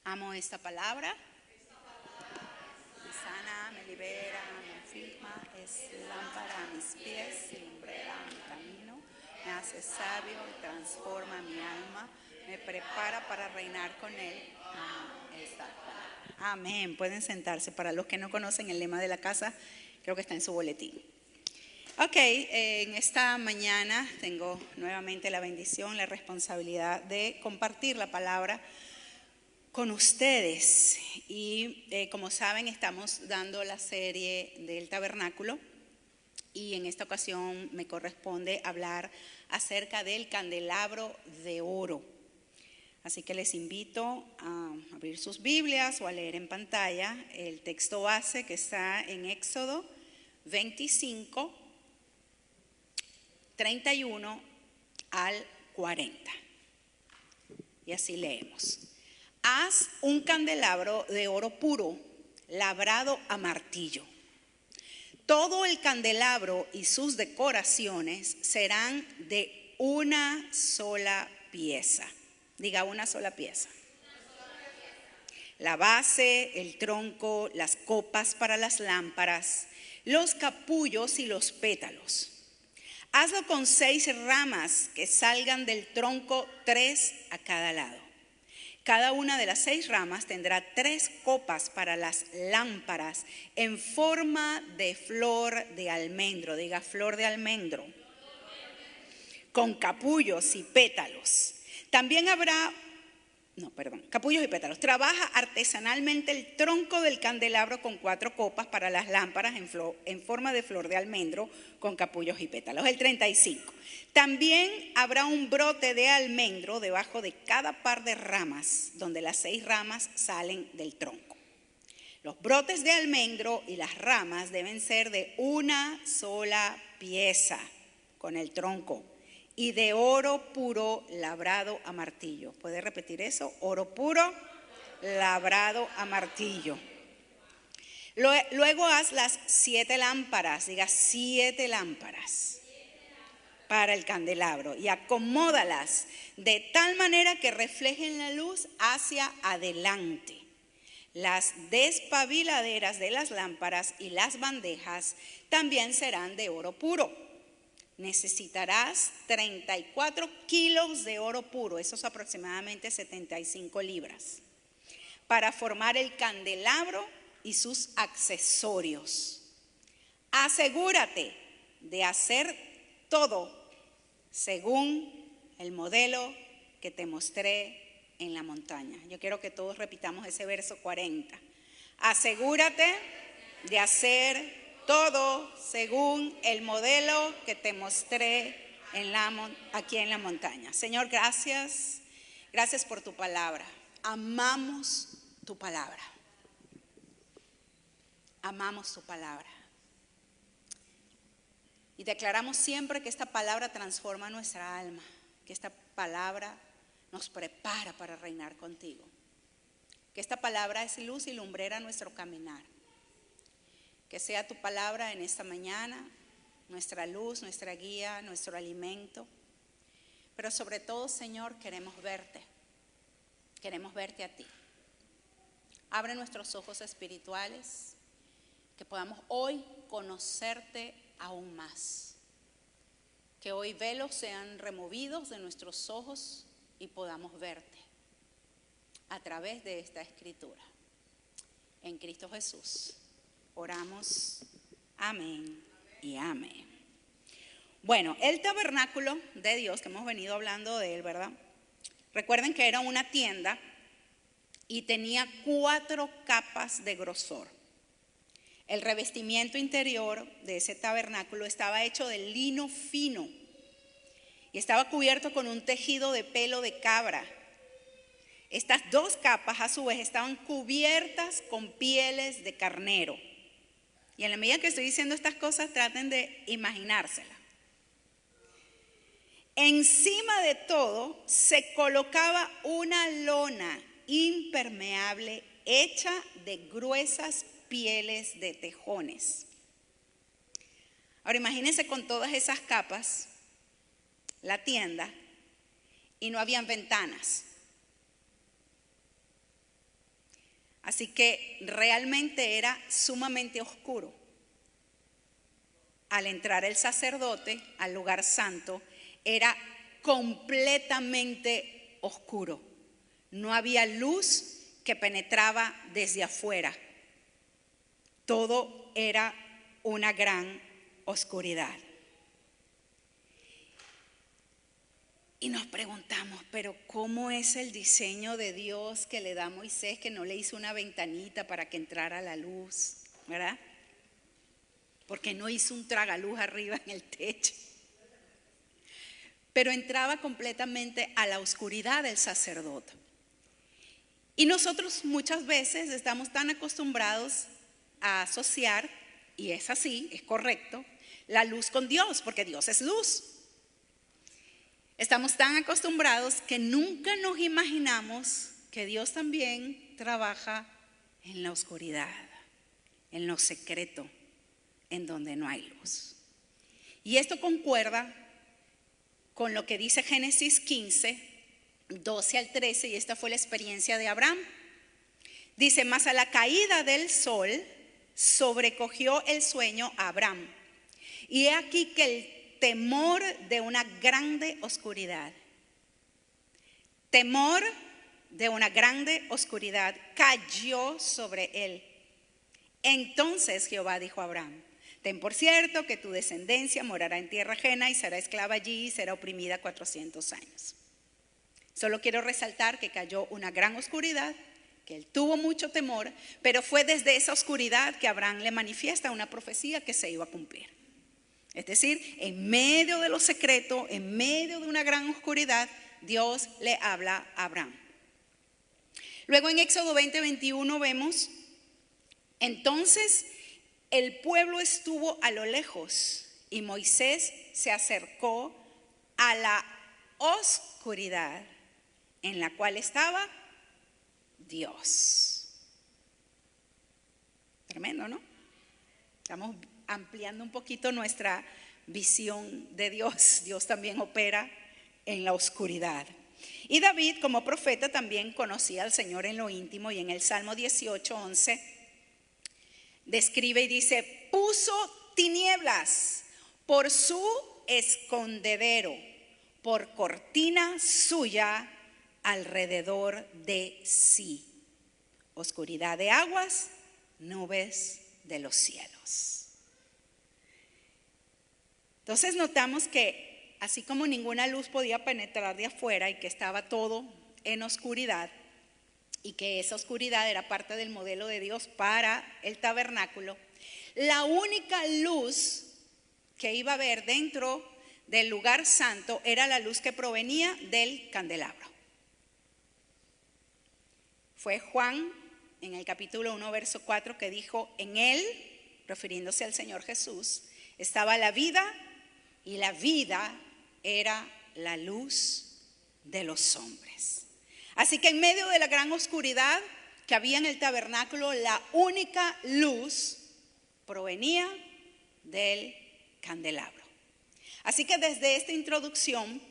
Amo esta palabra. Me sana, me libera, me afirma, es lámpara a mis pies y lumbrera a mi camino. Me hace sabio y transforma mi alma. Me prepara para reinar con Él. Amo esta palabra. Amén. Pueden sentarse. Para los que no conocen el lema de la casa, creo que está en su boletín. Ok, en esta mañana tengo nuevamente la bendición, la responsabilidad de compartir la palabra con ustedes. Y como saben, estamos dando la serie del tabernáculo y en esta ocasión me corresponde hablar acerca del candelabro de oro. Así que les invito a abrir sus Biblias o a leer en pantalla el texto base que está en Éxodo 25, 31 al 40. Y así leemos. Haz un candelabro de oro puro, labrado a martillo. Todo el candelabro y sus decoraciones serán de una sola pieza. Diga, una sola pieza. La base, el tronco, las copas para las lámparas, los capullos y los pétalos. Hazlo con 6 ramas que salgan del tronco, 3 a cada lado. Cada una de las 6 ramas tendrá 3 copas para las lámparas en forma de flor de almendro. Diga, flor de almendro. Con capullos y pétalos. También habrá, capullos y pétalos. Trabaja artesanalmente el tronco del candelabro con 4 copas para las lámparas en forma de flor de almendro con capullos y pétalos. El 35. También habrá un brote de almendro debajo de cada par de ramas, donde las 6 ramas salen del tronco. Los brotes de almendro y las ramas deben ser de una sola pieza con el tronco y de oro puro labrado a martillo. ¿Puede repetir eso? Oro puro labrado a martillo. Luego haz las 7 lámparas, diga 7 lámparas para el candelabro y acomódalas de tal manera que reflejen la luz hacia adelante. Las despabiladeras de las lámparas y las bandejas también serán de oro puro. Necesitarás 34 kilos de oro puro, eso es aproximadamente 75 libras, para formar el candelabro y sus accesorios. Asegúrate de hacer todo según el modelo que te mostré en la montaña. Yo quiero que todos repitamos ese verso 40. Asegúrate de hacer todo según el modelo que te mostré aquí en la montaña. Señor, gracias. Gracias por tu palabra. Amamos tu palabra. Amamos tu palabra. Y declaramos siempre que esta palabra transforma nuestra alma, que esta palabra nos prepara para reinar contigo, que esta palabra es luz y lumbrera a nuestro caminar. Que sea tu palabra en esta mañana, nuestra luz, nuestra guía, nuestro alimento. Pero sobre todo, Señor, queremos verte a ti. Abre nuestros ojos espirituales, que podamos hoy conocerte aún más. Que hoy velos sean removidos de nuestros ojos y podamos verte a través de esta escritura. En Cristo Jesús oramos. Amén y amén. Bueno, el tabernáculo de Dios, que hemos venido hablando de él, ¿verdad? Recuerden que era una tienda y tenía 4 capas de grosor. El revestimiento interior de ese tabernáculo estaba hecho de lino fino y estaba cubierto con un tejido de pelo de cabra. Estas 2 capas a su vez estaban cubiertas con pieles de carnero. Y en la medida que estoy diciendo estas cosas, traten de imaginárselas. Encima de todo se colocaba una lona impermeable hecha de gruesas pieles de tejones. Ahora imagínense con todas esas capas la tienda y no habían ventanas. Así que realmente era sumamente oscuro. Al entrar el sacerdote al lugar santo, era completamente oscuro. No había luz que penetraba desde afuera. Todo era una gran oscuridad. Y nos preguntamos, pero ¿cómo es el diseño de Dios que le da a Moisés, que no le hizo una ventanita para que entrara la luz, ¿verdad? Porque no hizo un tragaluz arriba en el techo. Pero entraba completamente a la oscuridad del sacerdote. Y nosotros muchas veces estamos tan acostumbrados a asociar, y es así, es correcto, la luz con Dios, porque Dios es luz. Estamos tan acostumbrados que nunca nos imaginamos que Dios también trabaja en la oscuridad, en lo secreto, en donde no hay luz. Y esto concuerda con lo que dice Génesis 15, 12 al 13, y esta fue la experiencia de Abraham. Dice, mas a la caída del sol sobrecogió el sueño a Abraham. Y he aquí que el temor de una grande oscuridad, cayó sobre él. Entonces Jehová dijo a Abraham, ten por cierto que tu descendencia morará en tierra ajena y será esclava allí y será oprimida 400 años. Solo quiero resaltar que cayó una gran oscuridad, que él tuvo mucho temor, pero fue desde esa oscuridad que Abraham le manifiesta una profecía que se iba a cumplir. Es decir, en medio de lo secreto, en medio de una gran oscuridad, Dios le habla a Abraham. Luego en Éxodo 20, 21 vemos, entonces el pueblo estuvo a lo lejos y Moisés se acercó a la oscuridad en la cual estaba Dios. Tremendo, ¿no? Estamos ampliando un poquito nuestra visión de Dios. Dios también opera en la oscuridad. Y David, como profeta, también conocía al Señor en lo íntimo, y en el Salmo 18, 11 describe y dice, puso tinieblas por su escondedero, por cortina suya alrededor de sí. Oscuridad de aguas, nubes de los cielos. Entonces notamos que así como ninguna luz podía penetrar de afuera y que estaba todo en oscuridad, y que esa oscuridad era parte del modelo de Dios para el tabernáculo, la única luz que iba a haber dentro del lugar santo era la luz que provenía del candelabro. Fue Juan en el capítulo 1, verso 4 que dijo, en él, refiriéndose al Señor Jesús, estaba la vida, y la vida era la luz de los hombres. Así que en medio de la gran oscuridad que había en el tabernáculo, la única luz provenía del candelabro. Así que desde esta introducción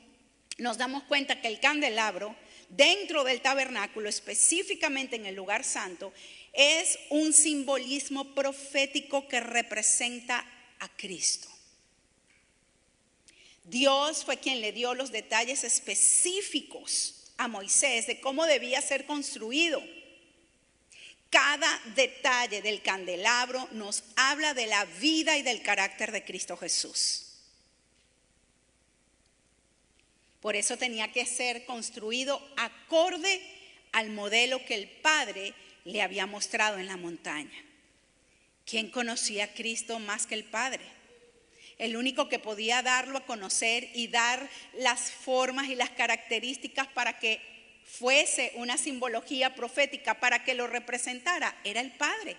nos damos cuenta que el candelabro dentro del tabernáculo, específicamente en el lugar santo, es un simbolismo profético que representa a Cristo. Dios fue quien le dio los detalles específicos a Moisés de cómo debía ser construido. Cada detalle del candelabro nos habla de la vida y del carácter de Cristo Jesús. Por eso tenía que ser construido acorde al modelo que el Padre le había mostrado en la montaña. ¿Quién conocía a Cristo más que el Padre? El único que podía darlo a conocer y dar las formas y las características para que fuese una simbología profética, para que lo representara, era el Padre.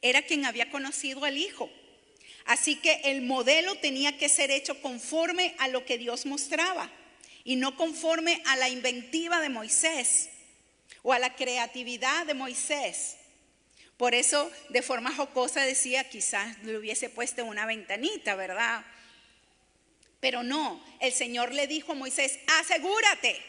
Era quien había conocido al Hijo. Así que el modelo tenía que ser hecho conforme a lo que Dios mostraba y no conforme a la inventiva de Moisés o a la creatividad de Moisés. Por eso, de forma jocosa decía, quizás le hubiese puesto una ventanita, ¿verdad? Pero no, el Señor le dijo a Moisés, asegúrate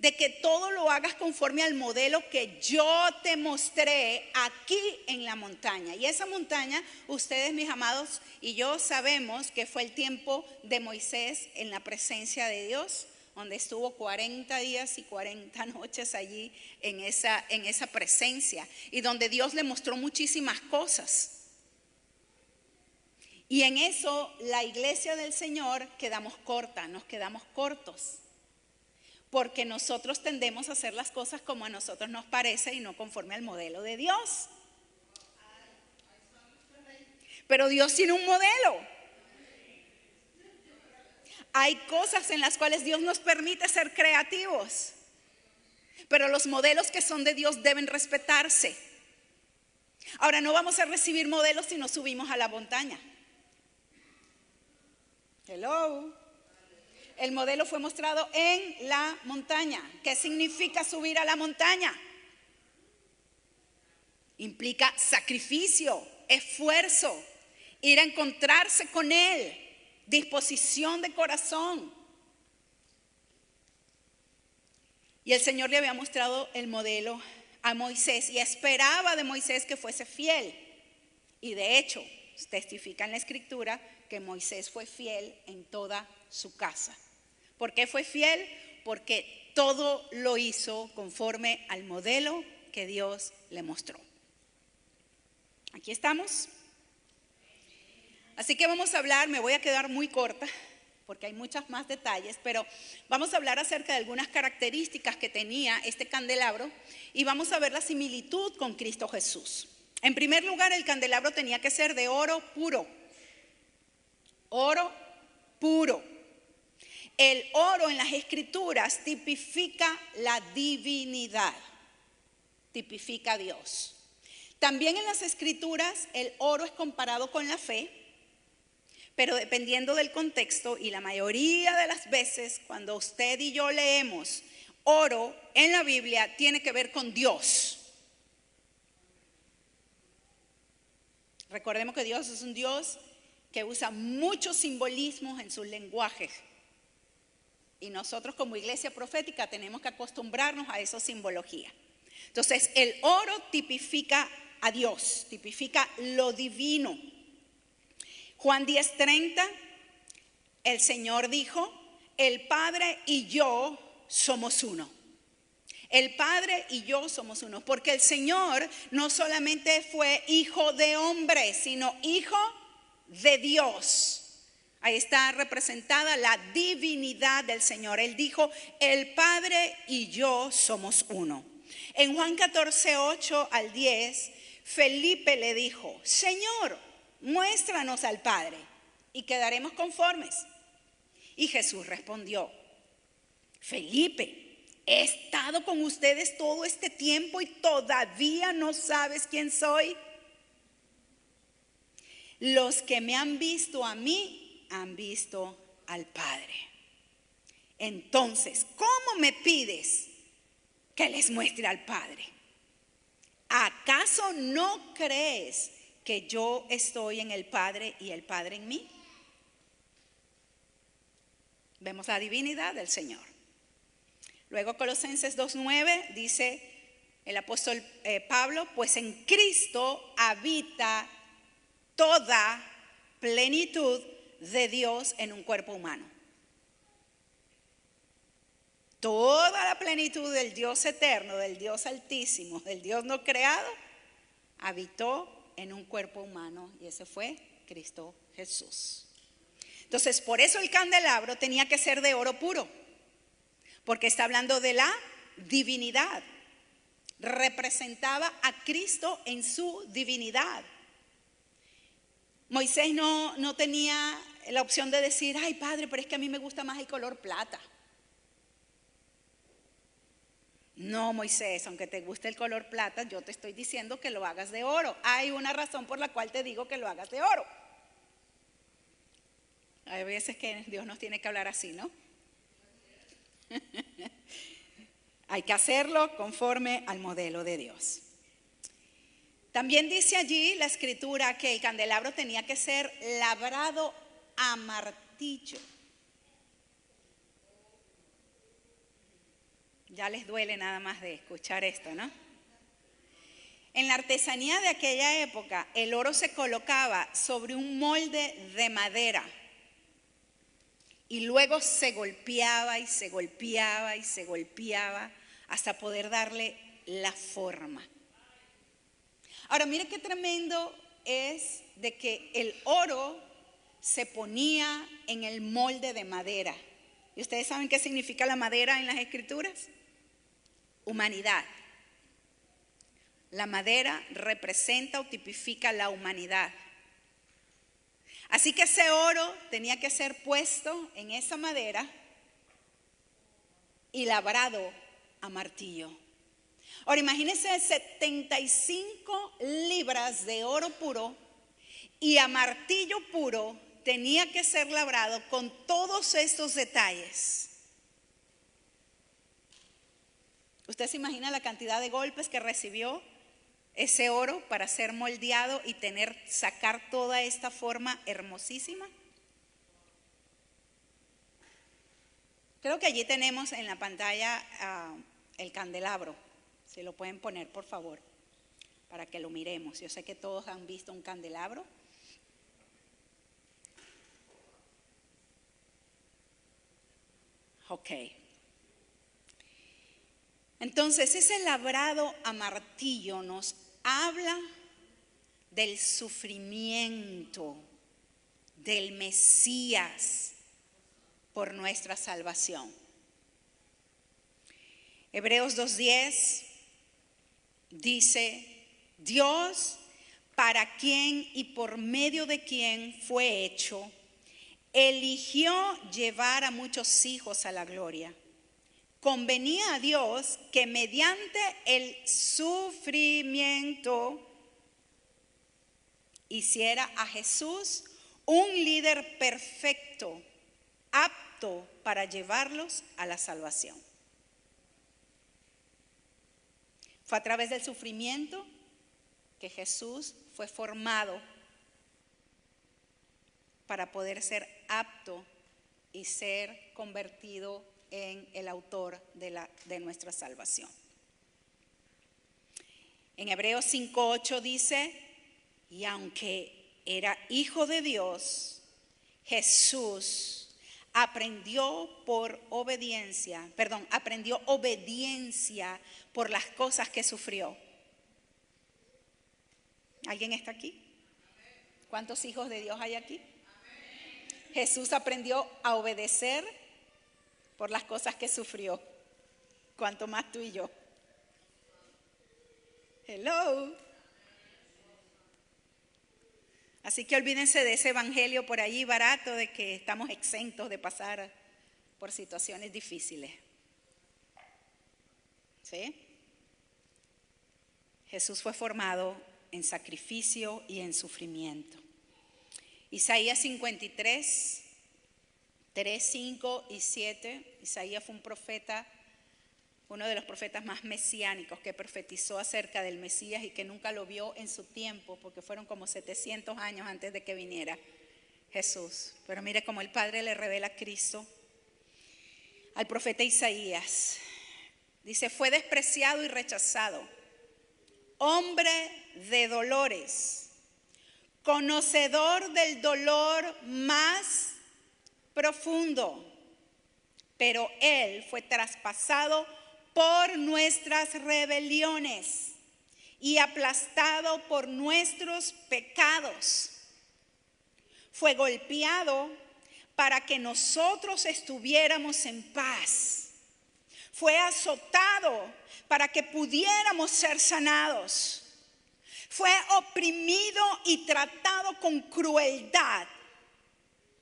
de que todo lo hagas conforme al modelo que yo te mostré aquí en la montaña. Y esa montaña, ustedes, mis amados, y yo sabemos que fue el tiempo de Moisés en la presencia de Dios, donde estuvo 40 días y 40 noches allí en esa presencia, y donde Dios le mostró muchísimas cosas. Y en eso la iglesia del Señor quedamos cortas, nos quedamos cortos. Porque nosotros tendemos a hacer las cosas como a nosotros nos parece y no conforme al modelo de Dios. Pero Dios tiene un modelo. Hay cosas en las cuales Dios nos permite ser creativos. Pero los modelos que son de Dios deben respetarse. Ahora, no vamos a recibir modelos si nos subimos a la montaña. Hello. El modelo fue mostrado en la montaña. ¿Qué significa subir a la montaña? Implica sacrificio, esfuerzo, ir a encontrarse con Él, disposición de corazón. Y el Señor le había mostrado el modelo a Moisés y esperaba de Moisés que fuese fiel. Y de hecho, testifica en la Escritura que Moisés fue fiel en toda su casa. ¿Por qué fue fiel? Porque todo lo hizo conforme al modelo que Dios le mostró. Aquí estamos. Así que vamos a hablar, me voy a quedar muy corta porque hay muchos más detalles, pero vamos a hablar acerca de algunas características que tenía este candelabro y vamos a ver la similitud con Cristo Jesús. En primer lugar, el candelabro tenía que ser de oro puro. Oro puro. El oro en las Escrituras tipifica la divinidad, tipifica a Dios. También en las Escrituras el oro es comparado con la fe, pero dependiendo del contexto, y la mayoría de las veces cuando usted y yo leemos oro en la Biblia tiene que ver con Dios. Recordemos que Dios es un Dios que usa muchos simbolismos en sus lenguajes. Y nosotros como iglesia profética tenemos que acostumbrarnos a esa simbología. Entonces, el oro tipifica a Dios, tipifica lo divino. Juan 10:30, el Señor dijo, el Padre y yo somos uno. El Padre y yo somos uno, porque el Señor no solamente fue hijo de hombre, sino hijo de Dios. Ahí está representada la divinidad del Señor. Él dijo, el Padre y yo somos uno. En Juan 14:8 al 10, Felipe le dijo, Señor, muéstranos al Padre y quedaremos conformes. Y Jesús respondió, Felipe, he estado con ustedes todo este tiempo y todavía no sabes quién soy. Los que me han visto a mí, han visto al Padre. Entonces, ¿cómo me pides que les muestre al Padre? ¿Acaso no crees que yo estoy en el Padre y el Padre en mí? Vemos la divinidad del Señor. Luego Colosenses 2:9 dice el apóstol Pablo, pues en Cristo habita toda plenitud de Dios en un cuerpo humano. Toda la plenitud del Dios eterno, del Dios altísimo, del Dios no creado, habitó en un cuerpo humano y ese fue Cristo Jesús. Entonces, por eso el candelabro tenía que ser de oro puro, porque está hablando de la divinidad. Representaba a Cristo en su divinidad. Moisés no tenía la opción de decir, ay Padre, pero es que a mí me gusta más el color plata. No, Moisés, aunque te guste el color plata, yo te estoy diciendo que lo hagas de oro. Hay una razón por la cual te digo que lo hagas de oro. Hay veces que Dios nos tiene que hablar así, ¿no? Hay que hacerlo conforme al modelo de Dios. También dice allí la Escritura que el candelabro tenía que ser labrado a martillo. Ya les duele nada más de escuchar esto, ¿no? En la artesanía de aquella época, el oro se colocaba sobre un molde de madera y luego se golpeaba y se golpeaba y se golpeaba hasta poder darle la forma. Ahora, mire qué tremendo es de que el oro se ponía en el molde de madera. ¿Y ustedes saben qué significa la madera en las escrituras? Humanidad. La madera representa o tipifica la humanidad. Así que ese oro tenía que ser puesto en esa madera y labrado a martillo. Ahora imagínense 75 libras de oro puro y a martillo puro tenía que ser labrado con todos estos detalles. ¿Usted se imagina la cantidad de golpes que recibió ese oro para ser moldeado y sacar toda esta forma hermosísima? Creo que allí tenemos en la pantalla el candelabro. Si lo pueden poner, por favor, para que lo miremos. Yo sé que todos han visto un candelabro. Ok. Entonces, ese labrado a martillo nos habla del sufrimiento del Mesías por nuestra salvación. Hebreos 2:10 dice: Dios, para quien y por medio de quien fue hecho, eligió llevar a muchos hijos a la gloria. Convenía a Dios que mediante el sufrimiento hiciera a Jesús un líder perfecto, apto para llevarlos a la salvación. Fue a través del sufrimiento que Jesús fue formado para poder ser apto y ser convertido en el autor de nuestra salvación. En Hebreos 5:8 dice: y aunque era hijo de Dios, Jesús aprendió obediencia por las cosas que sufrió. ¿Alguien está aquí? ¿Cuántos hijos de Dios hay aquí? Jesús aprendió a obedecer por las cosas que sufrió. ¿Cuánto más tú y yo? Hello. Así que olvídense de ese evangelio por ahí barato de que estamos exentos de pasar por situaciones difíciles. ¿Sí? Jesús fue formado en sacrificio y en sufrimiento. Isaías 53, 3, 5 y 7. Isaías fue un profeta, uno de los profetas más mesiánicos, que profetizó acerca del Mesías y que nunca lo vio en su tiempo, porque fueron como 700 años antes de que viniera Jesús. Pero mire cómo el Padre le revela a Cristo al profeta Isaías. Dice: fue despreciado y rechazado, hombre de dolores, conocedor del dolor más profundo, pero él fue traspasado por nuestras rebeliones y aplastado por nuestros pecados. Fue golpeado para que nosotros estuviéramos en paz. Fue azotado para que pudiéramos ser sanados. Fue oprimido y tratado con crueldad.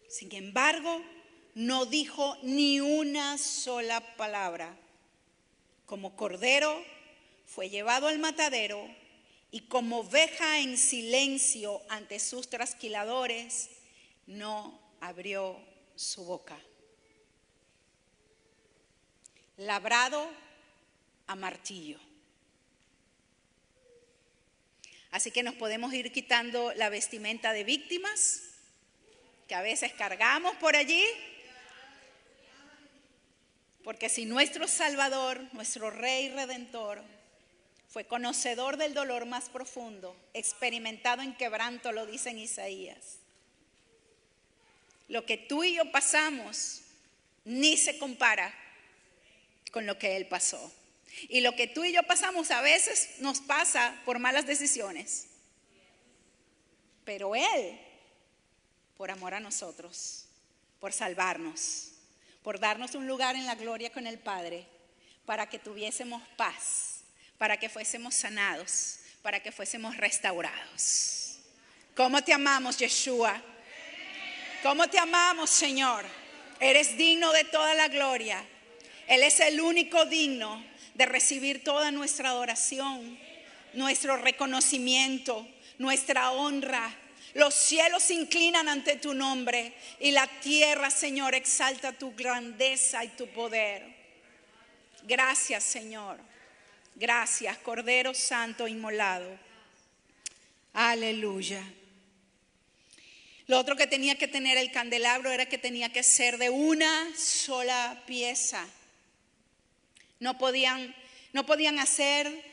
Sin embargo, no dijo ni una sola palabra. Como cordero fue llevado al matadero y como oveja en silencio ante sus trasquiladores, no abrió su boca. Labrado a martillo. Así que nos podemos ir quitando la vestimenta de víctimas que a veces cargamos por allí, Porque si nuestro Salvador, nuestro Rey Redentor, fue conocedor del dolor más profundo, experimentado en quebranto, lo dice en Isaías, lo que tú y yo pasamos ni se compara con lo que Él pasó. Y lo que tú y yo pasamos a veces nos pasa por malas decisiones. Pero Él, por amor a nosotros, por salvarnos, por darnos un lugar en la gloria con el Padre, para que tuviésemos paz, para que fuésemos sanados, para que fuésemos restaurados. ¿Cómo te amamos, Yeshua? ¿Cómo te amamos, Señor? Eres digno de toda la gloria. Él es el único digno de recibir toda nuestra adoración, nuestro reconocimiento, nuestra honra. Los cielos se inclinan ante tu nombre y la tierra, Señor, exalta tu grandeza y tu poder. Gracias, Señor. Gracias, Cordero Santo inmolado. Aleluya. Lo otro que tenía que tener el candelabro era que tenía que ser de una sola pieza. No podían hacer,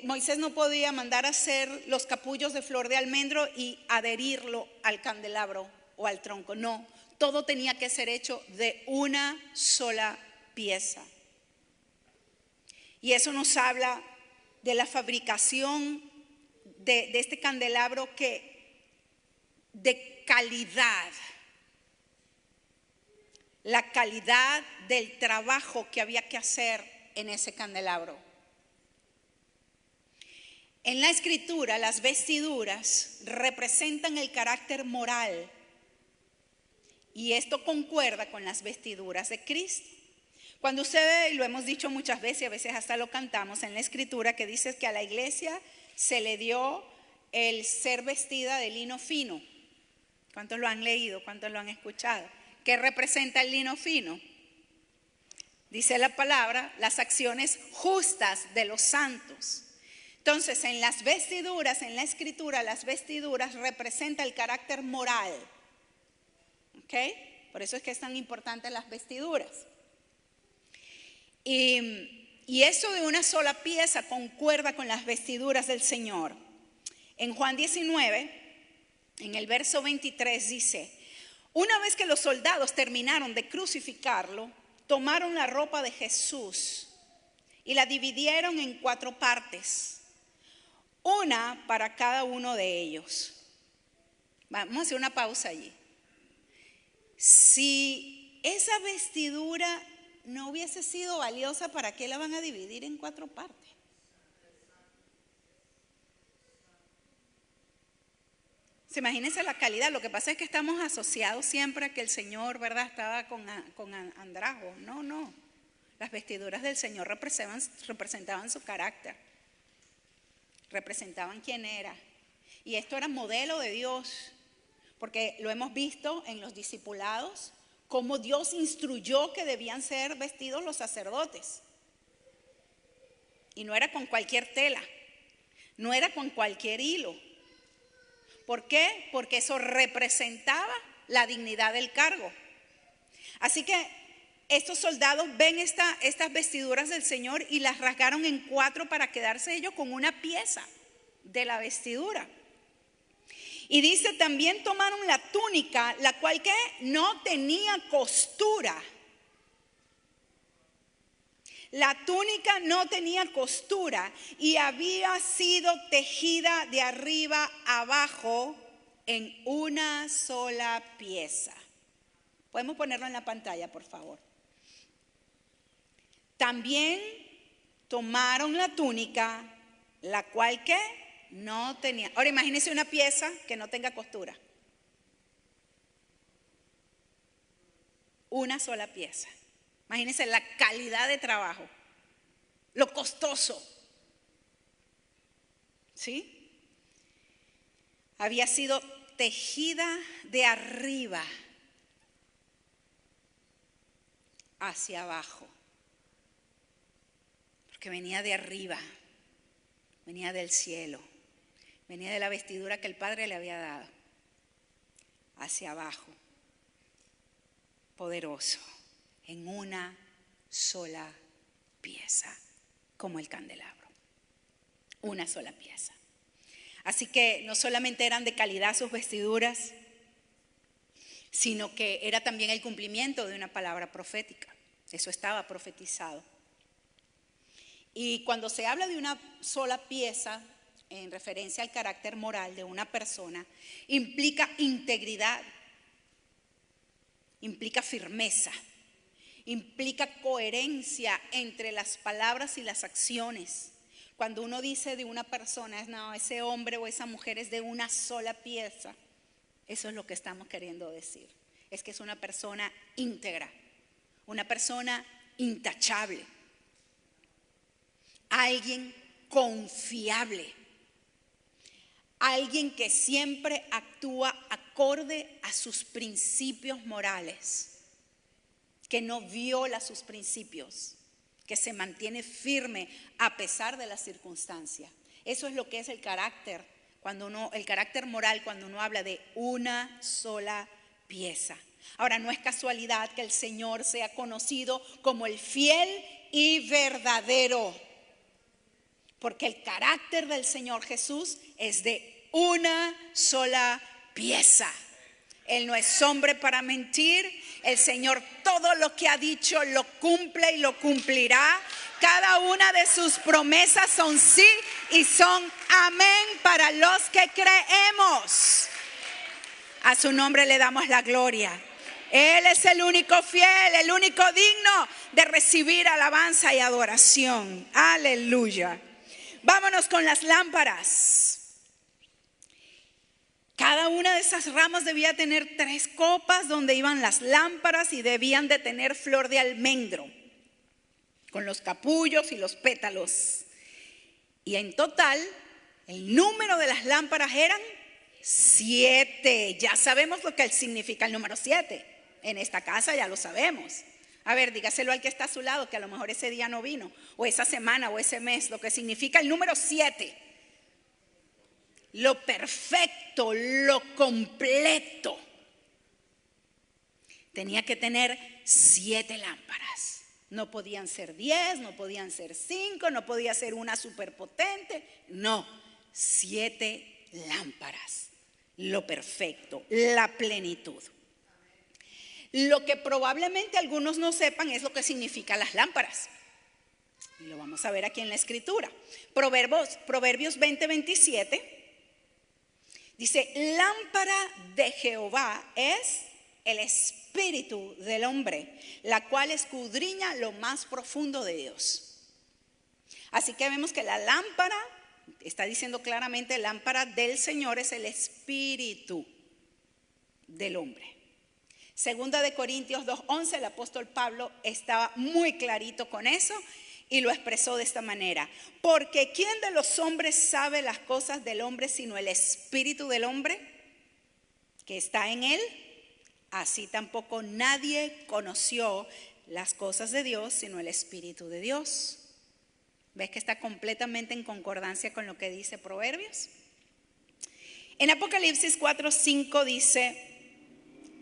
Moisés no podía mandar a hacer los capullos de flor de almendro y adherirlo al candelabro o al tronco. No, todo tenía que ser hecho de una sola pieza. Y eso nos habla de la fabricación de este candelabro de calidad. La calidad del trabajo que había que hacer en ese candelabro. En la Escritura, las vestiduras representan el carácter moral. Y esto concuerda con las vestiduras de Cristo. Cuando usted ve, y lo hemos dicho muchas veces, y a veces hasta lo cantamos en la Escritura, que dice que a la iglesia se le dio el ser vestida de lino fino. ¿Cuántos lo han leído? ¿Cuántos lo han escuchado? ¿Qué representa el lino fino? Dice la palabra, las acciones justas de los santos. Entonces, en las vestiduras, en la Escritura, las vestiduras representan el carácter moral. ¿Ok? Por eso es que es tan importante las vestiduras. Y eso de una sola pieza concuerda con las vestiduras del Señor. En Juan 19, en el verso 23 dice: una vez que los soldados terminaron de crucificarlo, tomaron la ropa de Jesús y la dividieron en 4 partes, una para cada uno de ellos. Vamos a hacer una pausa allí. Si esa vestidura no hubiese sido valiosa, ¿para qué la van a dividir en 4 partes? Imagínense la calidad. Lo que pasa es que estamos asociados siempre a que el Señor, ¿verdad?, estaba con andrajos. No. Las vestiduras del Señor representaban su carácter, representaban quién era. Y esto era modelo de Dios, porque lo hemos visto en los discipulados, cómo Dios instruyó que debían ser vestidos los sacerdotes. Y no era con cualquier tela, no era con cualquier hilo. ¿Por qué? Porque eso representaba la dignidad del cargo. Así que estos soldados ven estas vestiduras del Señor y las rasgaron en 4 para quedarse ellos con una pieza de la vestidura. Y dice, también tomaron la túnica, la cual que no tenía costura. La túnica no tenía costura y había sido tejida de arriba abajo en una sola pieza. Podemos ponerlo en la pantalla, por favor. También tomaron la túnica, la cual que no tenía. Ahora imagínense una pieza que no tenga costura. Una sola pieza. Imagínense la calidad de trabajo, lo costoso. ¿Sí? Había sido tejida de arriba hacia abajo. Porque venía de arriba, venía del cielo, venía de la vestidura que el Padre le había dado. Hacia abajo, poderoso. En una sola pieza, como el candelabro. Una sola pieza. Así que no solamente eran de calidad sus vestiduras, sino que era también el cumplimiento de una palabra profética. Eso estaba profetizado. Y cuando se habla de una sola pieza, en referencia al carácter moral de una persona, implica integridad, implica firmeza, implica coherencia entre las palabras y las acciones. Cuando uno dice de una persona, no, ese hombre o esa mujer es de una sola pieza, eso es lo que estamos queriendo decir. Es que es una persona íntegra, una persona intachable, alguien confiable, alguien que siempre actúa acorde a sus principios morales, que no viola sus principios, que se mantiene firme a pesar de las circunstancias. Eso es lo que es el carácter, el carácter moral, cuando uno habla de una sola pieza. Ahora, no es casualidad que el Señor sea conocido como el fiel y verdadero, porque el carácter del Señor Jesús es de una sola pieza. Él no es hombre para mentir. El Señor todo lo que ha dicho lo cumple y lo cumplirá. Cada una de sus promesas son sí y son amén para los que creemos. A su nombre le damos la gloria. Él es el único fiel, el único digno de recibir alabanza y adoración. Aleluya. Vámonos con las lámparas. Cada una de esas ramas debía tener 3 copas donde iban las lámparas y debían de tener flor de almendro, con los capullos y los pétalos. Y en total, el número de las lámparas eran 7. Ya sabemos lo que significa el número 7. En esta casa ya lo sabemos. A ver, dígaselo al que está a su lado, que a lo mejor ese día no vino, o esa semana, o ese mes, lo que significa el número 7. Lo perfecto, lo completo. Tenía que tener 7 lámparas. No podían ser 10, no podían ser 5, no podía ser una superpotente. No, 7 lámparas. Lo perfecto, la plenitud. Lo que probablemente algunos no sepan es lo que significan las lámparas. Y lo vamos a ver aquí en la escritura. Proverbios 20:27 dice: lámpara de Jehová es el espíritu del hombre, la cual escudriña lo más profundo de Dios. Así que vemos que la lámpara, está diciendo claramente, lámpara del Señor es el espíritu del hombre. Segunda de Corintios 2:11, el apóstol Pablo estaba muy clarito con eso y lo expresó de esta manera: porque ¿quién de los hombres sabe las cosas del hombre sino el espíritu del hombre que está en él? Así tampoco nadie conoció las cosas de Dios sino el espíritu de Dios. ¿Ves que está completamente en concordancia con lo que dice Proverbios? En Apocalipsis 4:5 dice: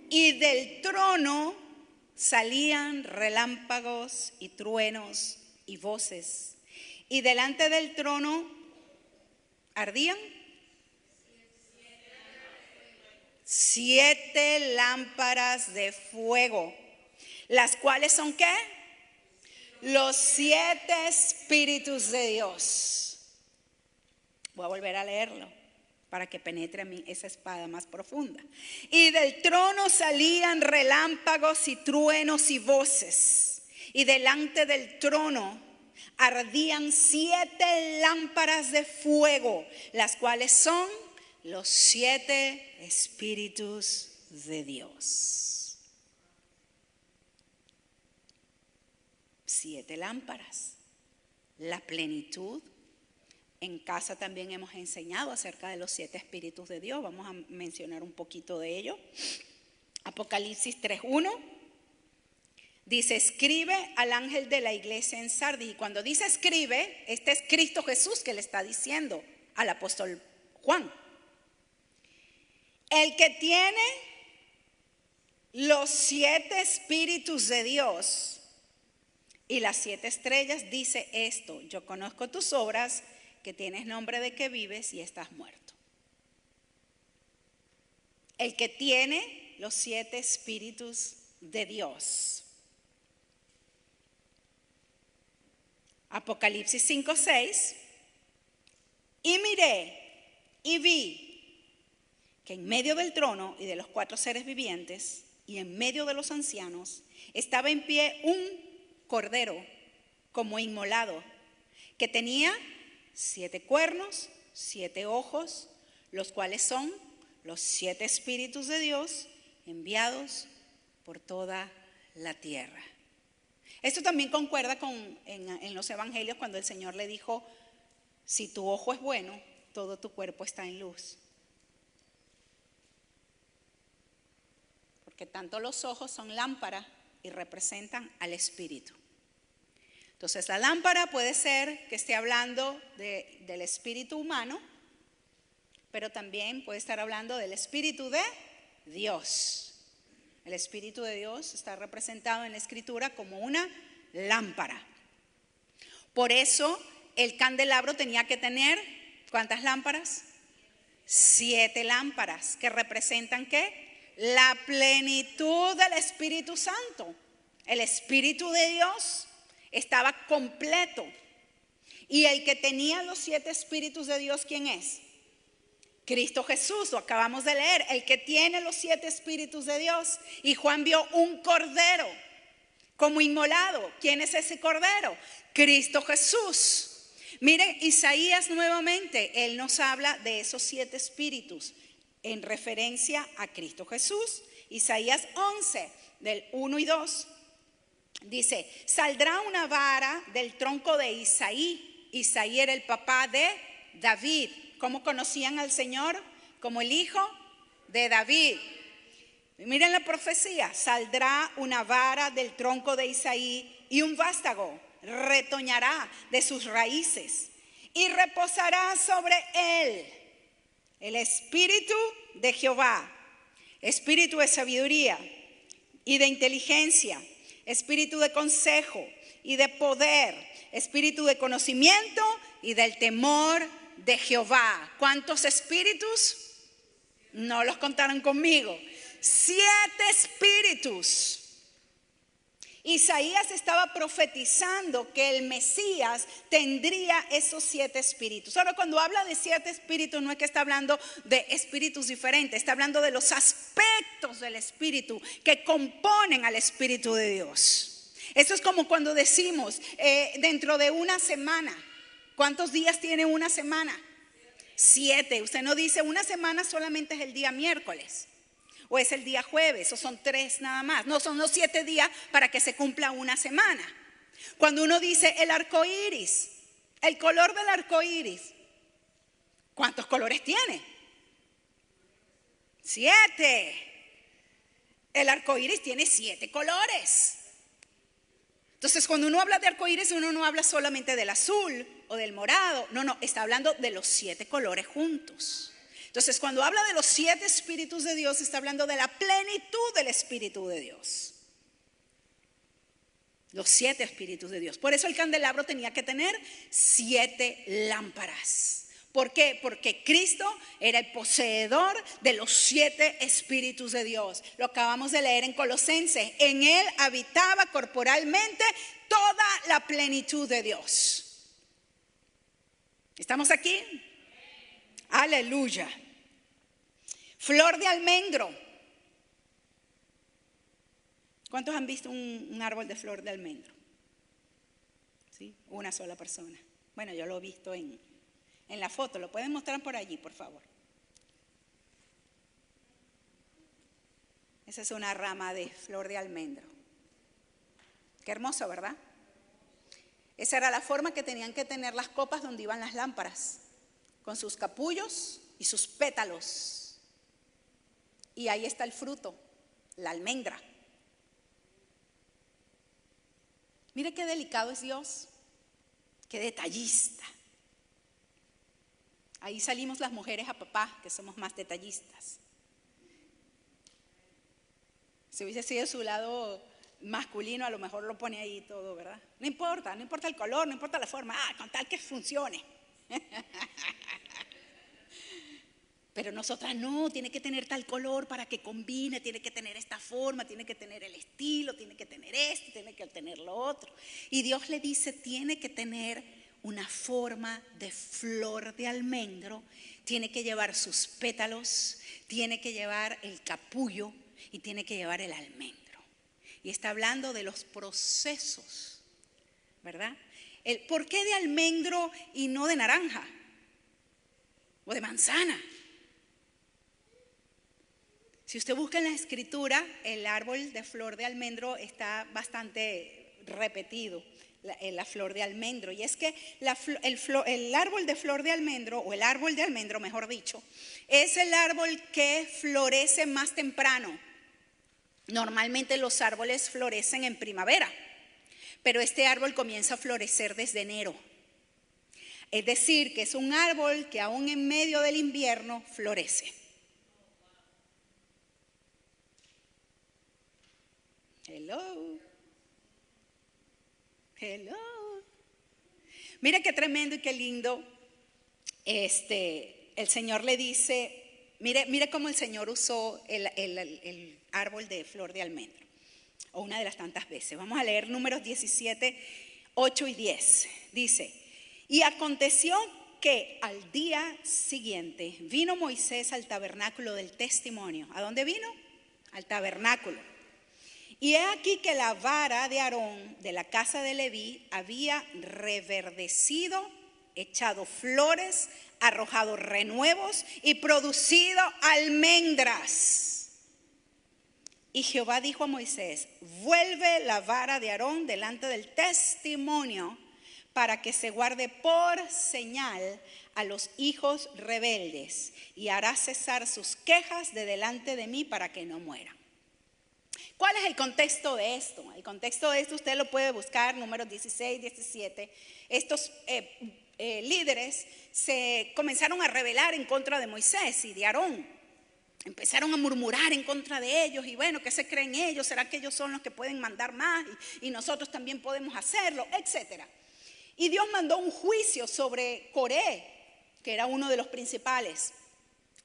y del trono salían relámpagos y truenos y voces, y delante del trono ardían 7 lámparas de fuego, las cuales son ¿qué? Los 7 espíritus de Dios. Voy a volver a leerlo para que penetre a mí esa espada más profunda. Y del trono salían relámpagos y truenos y voces, y delante del trono ardían 7 lámparas de fuego, las cuales son los 7 espíritus de Dios. 7 lámparas, la plenitud. En casa también hemos enseñado acerca de los 7 espíritus de Dios. Vamos a mencionar un poquito de ello. Apocalipsis 3:1 dice: escribe al ángel de la iglesia en Sardis. Y cuando dice escribe, este es Cristo Jesús que le está diciendo al apóstol Juan: el que tiene los 7 espíritus de Dios Y las 7 estrellas dice esto: yo conozco tus obras, que tienes nombre de que vives y estás muerto. El que tiene los 7 espíritus de Dios. Apocalipsis 5:6. Y miré y vi que en medio del trono y de los 4 seres vivientes y en medio de los ancianos estaba en pie un cordero como inmolado, que tenía 7 cuernos, 7 ojos, los cuales son los 7 espíritus de Dios enviados por toda la tierra. Esto también concuerda en los evangelios cuando el Señor le dijo: si tu ojo es bueno, todo tu cuerpo está en luz. Porque tanto los ojos son lámpara y representan al espíritu. Entonces la lámpara puede ser que esté hablando del espíritu humano, pero también puede estar hablando del espíritu de Dios. El espíritu de Dios está representado en la escritura como una lámpara. Por eso el candelabro tenía que tener, ¿cuántas lámparas? 7 lámparas, que representan ¿qué? La plenitud del Espíritu Santo. El Espíritu de Dios estaba completo. Y el que tenía los 7 espíritus de Dios, ¿quién es? Cristo Jesús, lo acabamos de leer. El que tiene los 7 espíritus de Dios. Y Juan vio un cordero como inmolado. ¿Quién es ese cordero? Cristo Jesús. Miren, Isaías nuevamente, él nos habla de esos 7 espíritus en referencia a Cristo Jesús. Isaías 11, del 1 y 2, dice: saldrá una vara del tronco de Isaí. Isaí era el papá de David. ¿Cómo conocían al Señor? Como el hijo de David. Miren la profecía: saldrá una vara del tronco de Isaí y un vástago retoñará de sus raíces y reposará sobre él el espíritu de Jehová, espíritu de sabiduría y de inteligencia, espíritu de consejo y de poder, espíritu de conocimiento y del temor de Jehová. ¿Cuántos espíritus? No los contaron conmigo. 7 espíritus. Isaías estaba profetizando que el Mesías tendría esos 7 espíritus. Ahora, cuando habla de 7 espíritus, no es que está hablando de espíritus diferentes, está hablando de los aspectos del espíritu que componen al Espíritu de Dios. Eso es como cuando decimos dentro de una semana. ¿Cuántos días tiene una semana? 7. Usted no dice una semana solamente es el día miércoles. O es el día jueves, o son 3 nada más. No, son los 7 días para que se cumpla una semana. Cuando uno dice el arco iris, el color del arco iris, ¿cuántos colores tiene? 7. El arco iris tiene 7 colores. Entonces, cuando uno habla de arco iris, uno no habla solamente del azul o del morado. No, está hablando de los 7 colores juntos. Entonces, cuando habla de los 7 espíritus de Dios, está hablando de la plenitud del Espíritu de Dios. Los 7 espíritus de Dios. Por eso el candelabro tenía que tener 7 lámparas. ¿Por qué? Porque Cristo era el poseedor de los 7 espíritus de Dios. Lo acabamos de leer en Colosenses. En él habitaba corporalmente toda la plenitud de Dios. ¿Estamos aquí? Aleluya. Flor de almendro. ¿Cuántos han visto un árbol de flor de almendro? ¿Sí? Una sola persona. Bueno, yo lo he visto en la foto. ¿Lo pueden mostrar por allí, por favor? Esa es una rama de flor de almendro. Qué hermoso, ¿verdad? Esa era la forma que tenían que tener las copas donde iban las lámparas, con sus capullos y sus pétalos. Y ahí está el fruto, la almendra. Mire qué delicado es Dios, qué detallista. Ahí salimos las mujeres a papá, que somos más detallistas. Si hubiese sido su lado masculino a lo mejor lo pone ahí todo, ¿verdad? No importa el color, no importa la forma, con tal que funcione. Pero nosotras no, tiene que tener tal color para que combine, tiene que tener esta forma, tiene que tener el estilo, tiene que tener esto, tiene que tener lo otro. Y Dios le dice, tiene que tener una forma de flor de almendro, tiene que llevar sus pétalos, tiene que llevar el capullo y tiene que llevar el almendro. Y está hablando de los procesos, ¿verdad? ¿Por qué de almendro y no de naranja o de manzana? Si usted busca en la escritura, el árbol de flor de almendro está bastante repetido, la flor de almendro. Y es que el árbol de flor de almendro, o el árbol de almendro mejor dicho, es el árbol que florece más temprano. Normalmente los árboles florecen en primavera, pero este árbol comienza a florecer desde enero. Es decir, que es un árbol que aún en medio del invierno florece. Hello. Mira qué tremendo y qué lindo. El Señor le dice, mire cómo el Señor usó el árbol de flor de almendro, o una de las tantas veces. Vamos a leer Números 17, 8 y 10. Dice, y aconteció que al día siguiente vino Moisés al tabernáculo del testimonio. ¿A dónde vino? Al tabernáculo. Y he aquí que la vara de Aarón de la casa de Leví había reverdecido, echado flores, arrojado renuevos y producido almendras. Y Jehová dijo a Moisés, vuelve la vara de Aarón delante del testimonio para que se guarde por señal a los hijos rebeldes y hará cesar sus quejas de delante de mí para que no mueran. ¿Cuál es el contexto de esto? El contexto de esto usted lo puede buscar, Números 16, 17. Estos líderes se comenzaron a rebelar en contra de Moisés y de Aarón. Empezaron a murmurar en contra de ellos y bueno, ¿qué se creen ellos? ¿Será que ellos son los que pueden mandar más y nosotros también podemos hacerlo? Etcétera. Y Dios mandó un juicio sobre Coré, que era uno de los principales,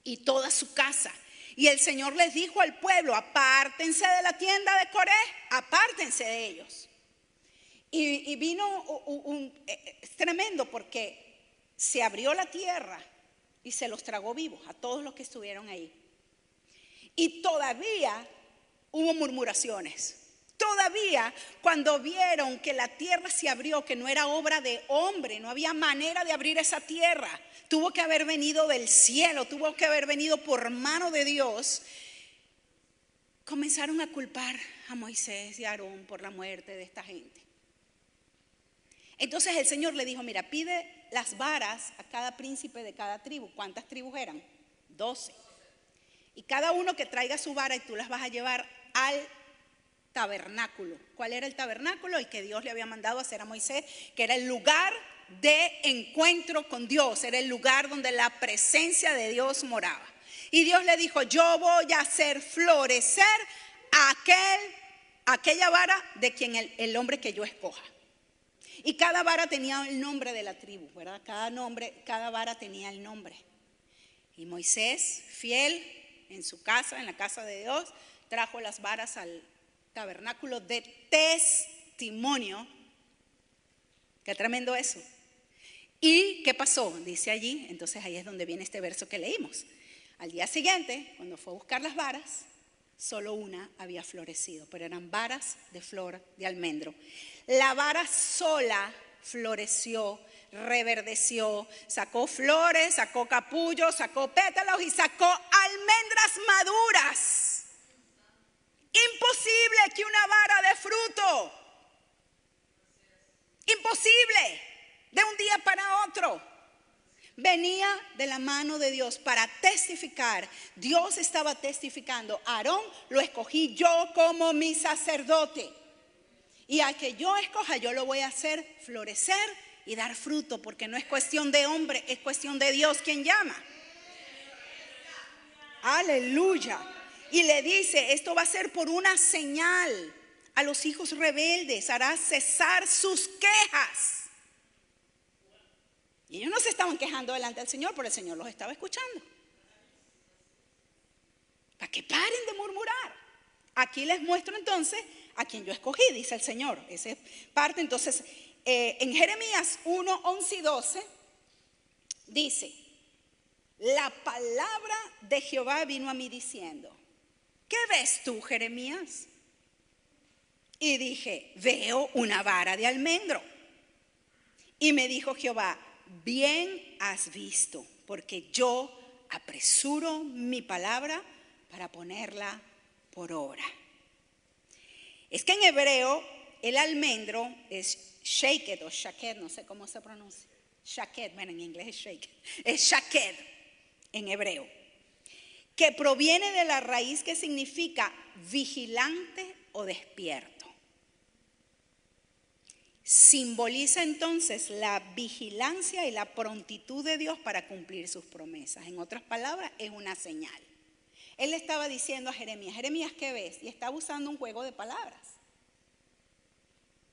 y toda su casa. Y el Señor les dijo al pueblo, apártense de la tienda de Coré, apártense de ellos. Y vino es tremendo porque se abrió la tierra y se los tragó vivos a todos los que estuvieron ahí. Y todavía hubo murmuraciones. Todavía cuando vieron que la tierra se abrió, que no era obra de hombre, no había manera de abrir esa tierra, tuvo que haber venido del cielo, tuvo que haber venido por mano de Dios, comenzaron a culpar a Moisés y a Aarón por la muerte de esta gente. Entonces el Señor le dijo, mira, pide las varas a cada príncipe de cada tribu. ¿Cuántas tribus eran? 12. Y cada uno que traiga su vara y tú las vas a llevar al tabernáculo. ¿Cuál era el tabernáculo? El que Dios le había mandado a hacer a Moisés, que era el lugar de encuentro con Dios, era el lugar donde la presencia de Dios moraba. Y Dios le dijo, yo voy a hacer florecer aquella vara de quien el hombre que yo escoja. Y cada vara tenía el nombre de la tribu, ¿verdad? Cada vara tenía el nombre. Y Moisés, fiel en su casa, en la casa de Dios, trajo las varas al tabernáculo de testimonio. Qué tremendo eso. ¿Y qué pasó? Dice allí, entonces ahí es donde viene este verso que leímos. Al día siguiente, cuando fue a buscar las varas, solo una había florecido, pero eran varas de flor de almendro. La vara sola floreció, reverdeció, sacó flores, sacó capullos, sacó pétalos y sacó almendras maduras. Imposible que una vara dé fruto. Imposible, de un día para otro. Venía de la mano de Dios para testificar. Dios estaba testificando. Aarón lo escogí yo como mi sacerdote. Y al que yo escoja, yo lo voy a hacer florecer y dar fruto, porque no es cuestión de hombre, es cuestión de Dios quien llama. Aleluya. Y le dice, esto va a ser por una señal a los hijos rebeldes, hará cesar sus quejas. Y ellos no se estaban quejando delante del Señor, pero el Señor los estaba escuchando. Para que paren de murmurar. Aquí les muestro entonces a quien yo escogí, dice el Señor. Esa es parte. Entonces, en Jeremías 1, 11 y 12, dice: la palabra de Jehová vino a mí diciendo: ¿qué ves tú, Jeremías? Y dije: veo una vara de almendro. Y me dijo Jehová: bien has visto, porque yo apresuro mi palabra para ponerla por obra. Es que en hebreo el almendro es shaked o shaked, no sé cómo se pronuncia. Shaked, bueno, en inglés es shaked. Es shaked en hebreo, que proviene de la raíz que significa vigilante o despierto. Simboliza entonces la vigilancia y la prontitud de Dios para cumplir sus promesas. En otras palabras, es una señal. Él le estaba diciendo a Jeremías: Jeremías, ¿qué ves? Y estaba usando un juego de palabras.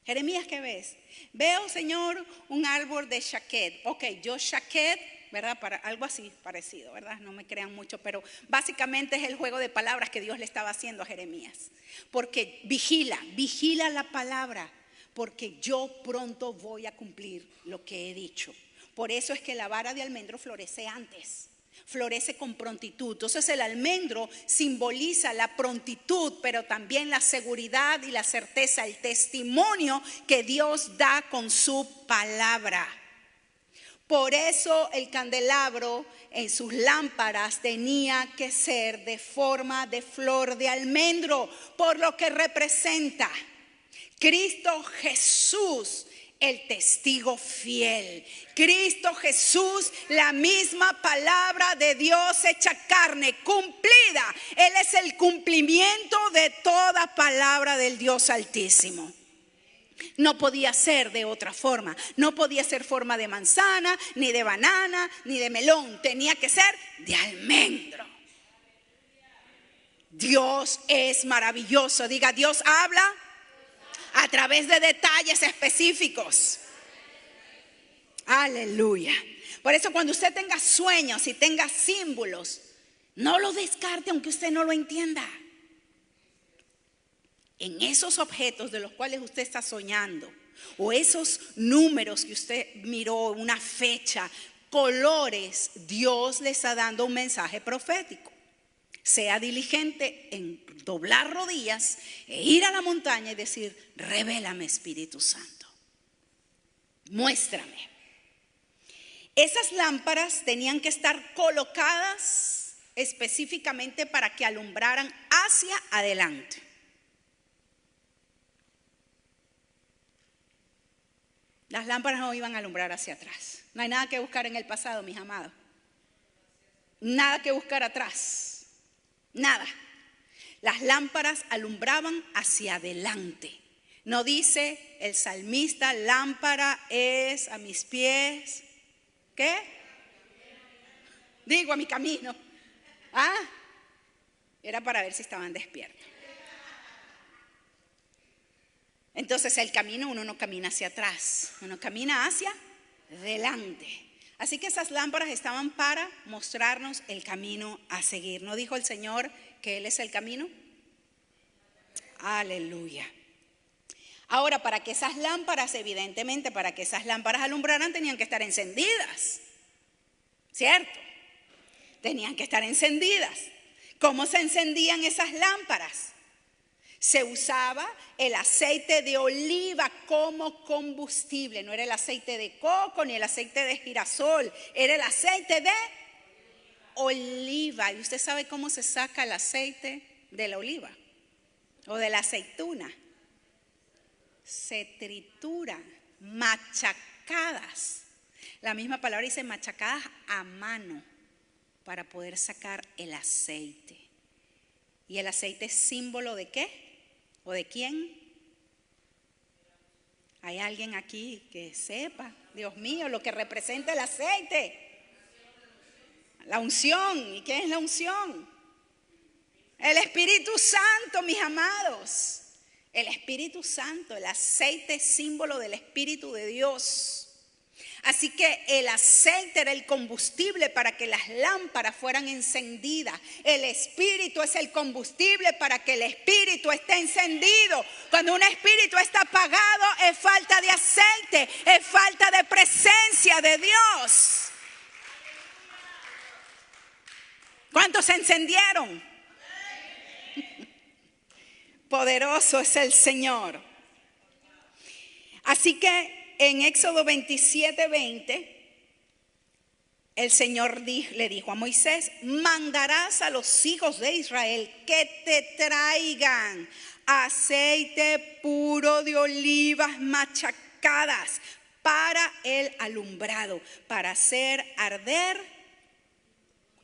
Jeremías, ¿qué ves? Veo, Señor, un árbol de shaked. Ok, yo shaked, ¿verdad? Para algo así parecido, ¿verdad? No me crean mucho, pero básicamente es el juego de palabras que Dios le estaba haciendo a Jeremías. Porque vigila la palabra, porque yo pronto voy a cumplir lo que he dicho. Por eso es que la vara de almendro florece antes, florece con prontitud. Entonces el almendro simboliza la prontitud, pero también la seguridad y la certeza, el testimonio que Dios da con su palabra. Por eso el candelabro en sus lámparas tenía que ser de forma de flor de almendro, por lo que representa Cristo Jesús, el testigo fiel. Cristo Jesús, la misma palabra de Dios hecha carne, cumplida. Él es el cumplimiento de toda palabra del Dios Altísimo. No podía ser de otra forma. No podía ser forma de manzana, ni de banana, ni de melón. Tenía que ser de almendro. Dios es maravilloso. Diga: Dios habla a través de detalles específicos. Aleluya. Por eso cuando usted tenga sueños y tenga símbolos, no lo descarte aunque usted no lo entienda. En esos objetos de los cuales usted está soñando, o esos números que usted miró, una fecha, colores, Dios le está dando un mensaje profético. Sea diligente en doblar rodillas e ir a la montaña y decir: revélame, Espíritu Santo, muéstrame. Esas lámparas tenían que estar colocadas específicamente para que alumbraran hacia adelante. Las lámparas no iban a alumbrar hacia atrás. No hay nada que buscar en el pasado, mis amados. Nada que buscar atrás. Nada. Las lámparas alumbraban hacia adelante. No dice el salmista: lámpara es a mis pies. ¿Qué? Digo, a mi camino. Era para ver si estaban despiertos. Entonces el camino, uno no camina hacia atrás, uno camina hacia adelante. Así que esas lámparas estaban para mostrarnos el camino a seguir. ¿No dijo el Señor que Él es el camino? Aleluya. Ahora, para que esas lámparas, evidentemente, para que esas lámparas alumbraran, tenían que estar encendidas, ¿cierto? Tenían que estar encendidas. ¿Cómo se encendían esas lámparas? Se usaba el aceite de oliva como combustible. No era el aceite de coco ni el aceite de girasol, era el aceite de oliva. ¿Y usted sabe cómo se saca el aceite de la oliva o de la aceituna? Se trituran, machacadas. La misma palabra dice machacadas a mano para poder sacar el aceite. ¿Y el aceite es símbolo de qué? ¿O de quién? ¿Hay alguien aquí que sepa, Dios mío, lo que representa el aceite? La unción. ¿Y qué es la unción? El Espíritu Santo, mis amados. El Espíritu Santo, el aceite es símbolo del Espíritu de Dios. Así que el aceite era el combustible para que las lámparas fueran encendidas. El Espíritu es el combustible para que el Espíritu esté encendido. Cuando un espíritu está apagado, es falta de aceite, es falta de presencia de Dios. ¿Cuántos se encendieron? Poderoso es el Señor. Así que en Éxodo 27:20, el Señor le dijo a Moisés: mandarás a los hijos de Israel que te traigan aceite puro de olivas machacadas para el alumbrado, para hacer arder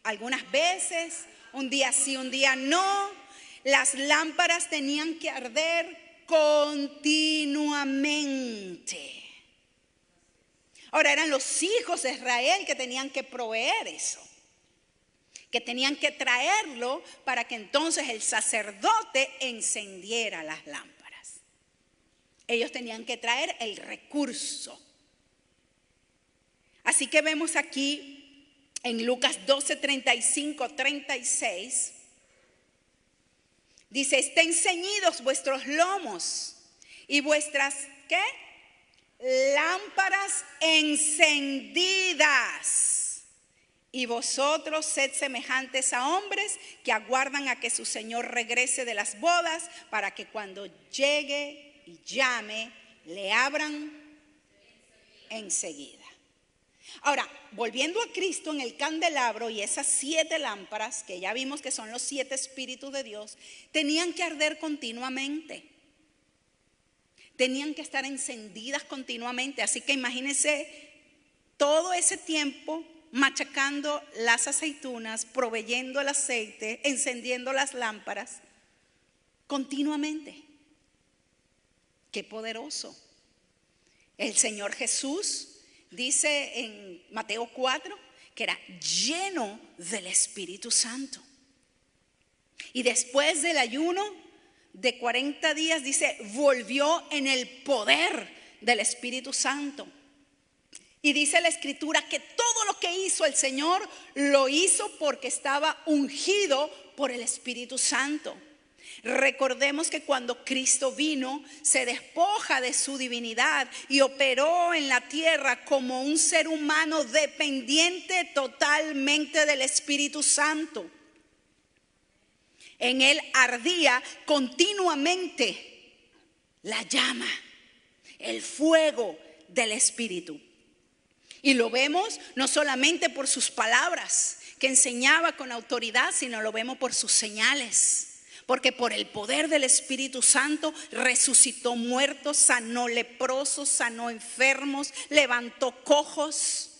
algunas veces, un día sí, un día no. Las lámparas tenían que arder continuamente. Ahora eran los hijos de Israel que tenían que proveer eso, que tenían que traerlo para que entonces el sacerdote encendiera las lámparas. Ellos tenían que traer el recurso. Así que vemos aquí en Lucas 12:35-36, dice: estén ceñidos vuestros lomos y vuestras, ¿qué? Lámparas encendidas. Y vosotros sed semejantes a hombres que aguardan a que su señor regrese de las bodas, para que cuando llegue y llame, le abran enseguida. Ahora, volviendo a Cristo en el candelabro y esas 7 lámparas, que ya vimos que son los 7 espíritus de Dios, tenían que arder continuamente. Tenían que estar encendidas continuamente. Así que imagínense todo ese tiempo machacando las aceitunas, proveyendo el aceite, encendiendo las lámparas continuamente. ¡Qué poderoso! El Señor Jesús dice en Mateo 4 que era lleno del Espíritu Santo. Y después del ayuno de 40 días, dice, volvió en el poder del Espíritu Santo. Y dice la Escritura que todo lo que hizo el Señor lo hizo porque estaba ungido por el Espíritu Santo. Recordemos que cuando Cristo vino, se despoja de su divinidad y operó en la tierra como un ser humano dependiente totalmente del Espíritu Santo. En él ardía continuamente la llama, el fuego del Espíritu. Y lo vemos no solamente por sus palabras que enseñaba con autoridad, sino lo vemos por sus señales. Porque por el poder del Espíritu Santo resucitó muertos, sanó leprosos, sanó enfermos, levantó cojos,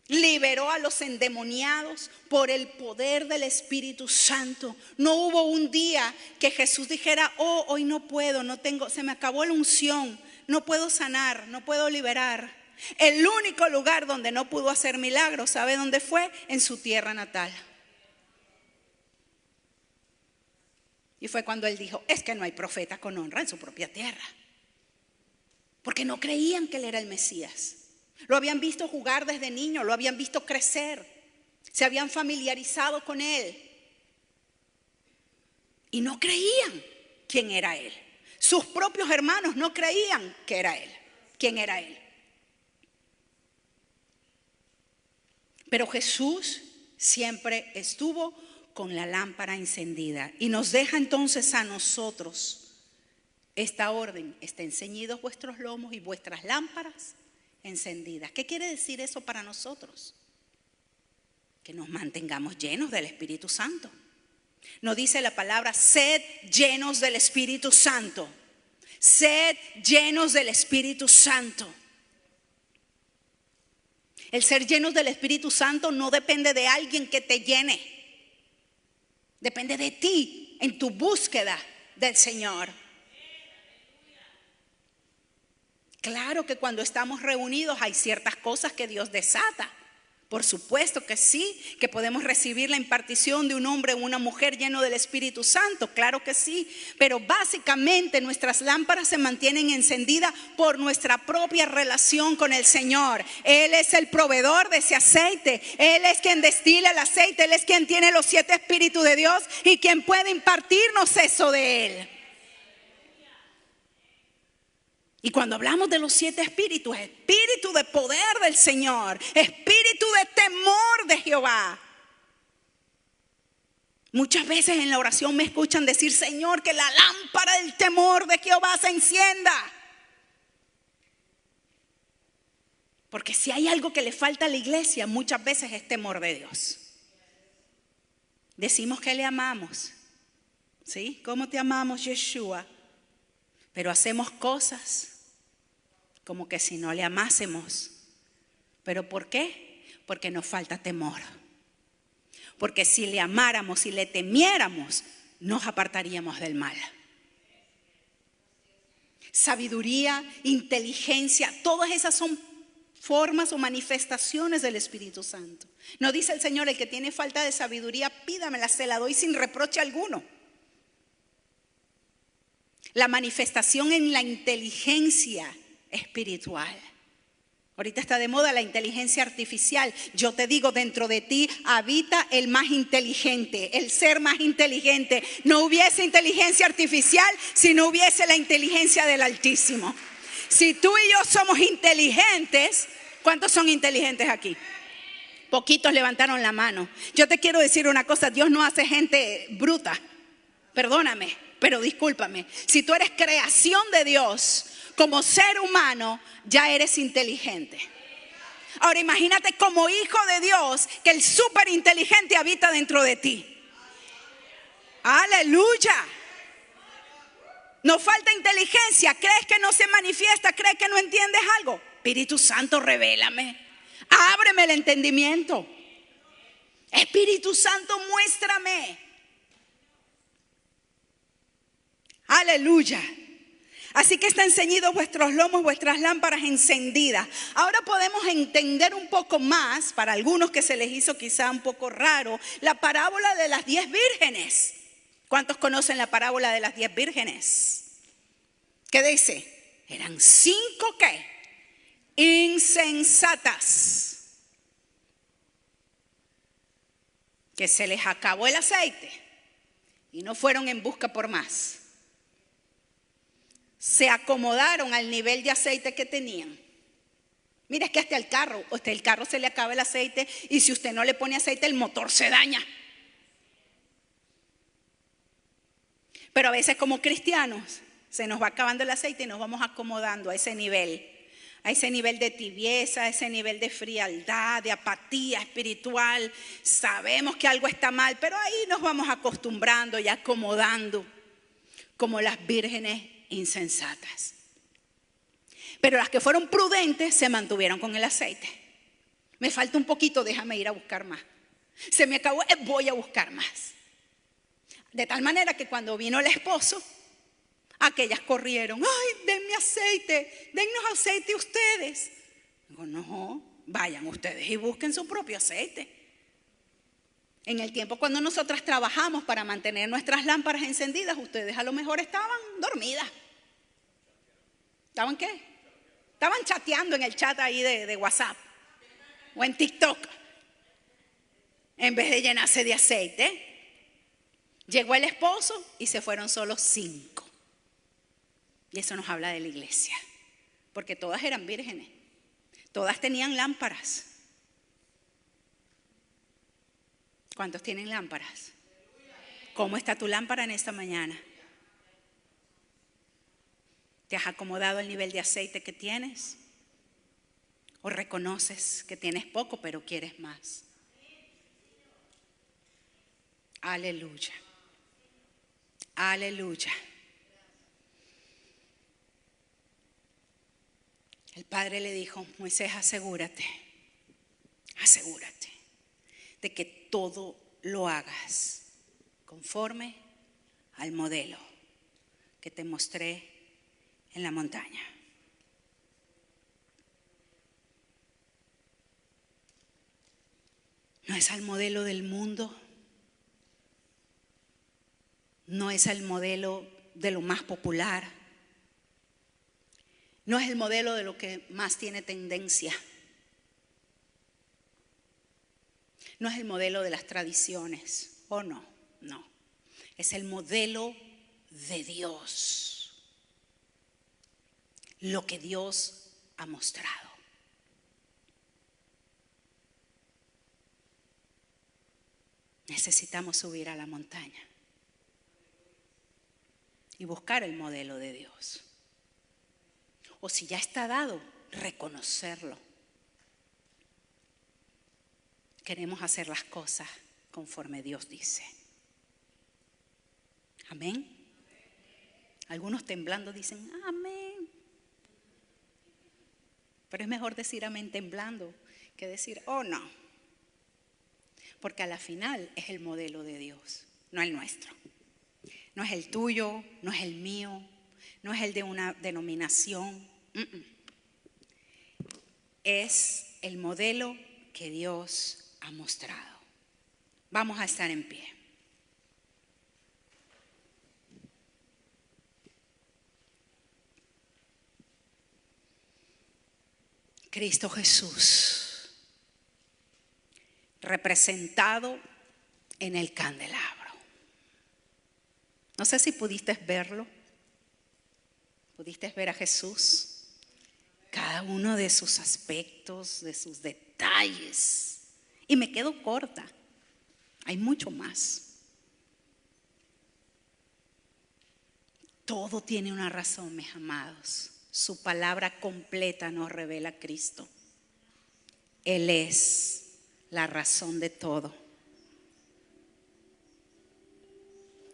liberó a los endemoniados por el poder del Espíritu Santo. No hubo un día que Jesús dijera: oh, hoy no puedo, no tengo, se me acabó la unción, no puedo sanar, no puedo liberar. El único lugar donde no pudo hacer milagros, ¿sabe dónde fue? En su tierra natal. Y fue cuando él dijo: es que no hay profeta con honra en su propia tierra. Porque no creían que él era el Mesías. Lo habían visto jugar desde niño, lo habían visto crecer, se habían familiarizado con él. Y no creían quién era él. Sus propios hermanos no creían que era él, quién era él. Pero Jesús siempre estuvo con la lámpara encendida. Y nos deja entonces a nosotros esta orden: estén ceñidos vuestros lomos y vuestras lámparas encendidas. ¿Qué quiere decir eso para nosotros? Que nos mantengamos llenos del Espíritu Santo. Nos dice la palabra: sed llenos del Espíritu Santo. Sed llenos del Espíritu Santo. El ser llenos del Espíritu Santo no depende de alguien que te llene. Depende de ti en tu búsqueda del Señor. Claro que cuando estamos reunidos hay ciertas cosas que Dios desata, Por supuesto que sí, que podemos recibir la impartición de un hombre o una mujer lleno del Espíritu Santo, claro que sí, pero básicamente nuestras lámparas se mantienen encendidas por nuestra propia relación con el Señor. Él es el proveedor de ese aceite, Él es quien destila el aceite, Él es quien tiene los 7 espíritus de Dios y quien puede impartirnos eso de Él. Y cuando hablamos de los 7 espíritus, espíritu de poder del Señor, espíritu de temor de Jehová. Muchas veces en la oración me escuchan decir: Señor, que la lámpara del temor de Jehová se encienda. Porque si hay algo que le falta a la iglesia, muchas veces es temor de Dios. Decimos que le amamos, ¿sí? ¿Cómo te amamos, Yeshua? Pero hacemos cosas como que si no le amásemos. ¿Pero por qué? Porque nos falta temor. Porque si le amáramos, si le temiéramos, nos apartaríamos del mal. Sabiduría, inteligencia, todas esas son formas o manifestaciones del Espíritu Santo. No dice el Señor: el que tiene falta de sabiduría, pídamela, se la doy sin reproche alguno. La manifestación en la inteligencia espiritual. Ahorita está de moda la inteligencia artificial. Yo te digo, dentro de ti habita el más inteligente, el ser más inteligente. No hubiese inteligencia artificial si no hubiese la inteligencia del Altísimo. Si tú y yo somos inteligentes, ¿cuántos son inteligentes aquí? Poquitos levantaron la mano. Yo te quiero decir una cosa: Dios no hace gente bruta. Perdóname, pero discúlpame. Si tú eres creación de Dios, como ser humano, ya eres inteligente. Ahora imagínate como hijo de Dios, que el súper inteligente habita dentro de ti. Aleluya. Nos falta inteligencia. ¿Crees que no se manifiesta? ¿Crees que no entiendes algo? Espíritu Santo, revélame. Ábreme el entendimiento. Espíritu Santo, muéstrame. Aleluya. Así que están ceñidos vuestros lomos, vuestras lámparas encendidas. Ahora podemos entender un poco más, para algunos que se les hizo quizá un poco raro, la parábola de las 10 vírgenes. ¿Cuántos conocen la parábola de las 10 vírgenes? ¿Qué dice? Eran 5 ¿qué? Insensatas, que se les acabó el aceite y no fueron en busca por más. Se acomodaron al nivel de aceite que tenían. Mira, es que hasta el carro se le acaba el aceite, y si usted no le pone aceite, el motor se daña. Pero a veces como cristianos se nos va acabando el aceite y nos vamos acomodando a ese nivel de tibieza, a ese nivel de frialdad, de apatía espiritual. Sabemos que algo está mal, pero ahí nos vamos acostumbrando y acomodando, como las vírgenes insensatas. Pero las que fueron prudentes se mantuvieron con el aceite. Me falta un poquito, déjame ir a buscar más. Se me acabó, voy a buscar más. De tal manera que cuando vino el esposo, aquellas corrieron: ay, denme aceite, dennos aceite ustedes. Digo: no, vayan ustedes y busquen su propio aceite. En el tiempo cuando nosotras trabajamos para mantener nuestras lámparas encendidas, ustedes a lo mejor estaban dormidas. ¿Estaban qué? Estaban chateando en el chat ahí de WhatsApp o en TikTok, en vez de llenarse de aceite. Llegó el esposo y se fueron solo 5. Y eso nos habla de la iglesia, porque todas eran vírgenes, todas tenían lámparas. ¿Cuántos tienen lámparas? ¿Cómo está tu lámpara en esta mañana? ¿Te has acomodado al nivel de aceite que tienes? ¿O reconoces que tienes poco pero quieres más? Aleluya. Aleluya. El Padre le dijo: Moisés, asegúrate de que todo lo hagas conforme al modelo que te mostré en la montaña. No es al modelo del mundo. No es el modelo de lo más popular. No es el modelo de lo que más tiene tendencia. No es el modelo de las tradiciones. Oh, no, no. Es el modelo de Dios. Lo que Dios ha mostrado. Necesitamos subir a la montaña y buscar el modelo de Dios. O si ya está dado, reconocerlo. Queremos hacer las cosas conforme Dios dice. Amén. Algunos temblando dicen amén. Pero es mejor decir amén temblando que decir oh no. Porque a la final es el modelo de Dios, no el nuestro. No es el tuyo, no es el mío, no es el de una denominación. Es el modelo que Dios ha mostrado. Vamos a estar en pie. Cristo Jesús, representado en el candelabro. No sé si pudiste verlo. ¿Pudiste ver a Jesús? Cada uno de sus aspectos, de sus detalles. Y me quedo corta. Hay mucho más. Todo tiene una razón, mis amados. Su palabra completa nos revela a Cristo. Él es la razón de todo.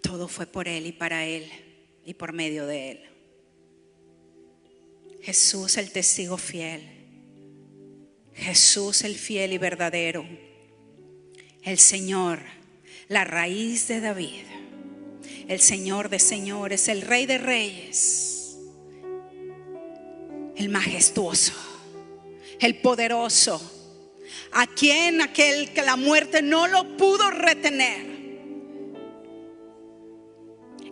Todo fue por Él y para Él y por medio de Él. Jesús el testigo fiel. Jesús el fiel y verdadero. El Señor, la raíz de David. El Señor de señores, el Rey de reyes. El majestuoso, el poderoso. A quien aquel que la muerte no lo pudo retener.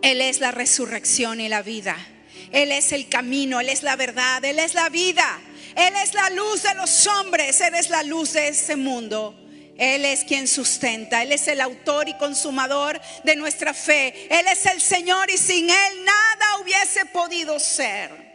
Él es la resurrección y la vida. Él es el camino, Él es la verdad, Él es la vida. Él es la luz de los hombres, Él es la luz de este mundo. Él es quien sustenta, Él es el autor y consumador de nuestra fe. Él es el Señor y sin Él nada hubiese podido ser.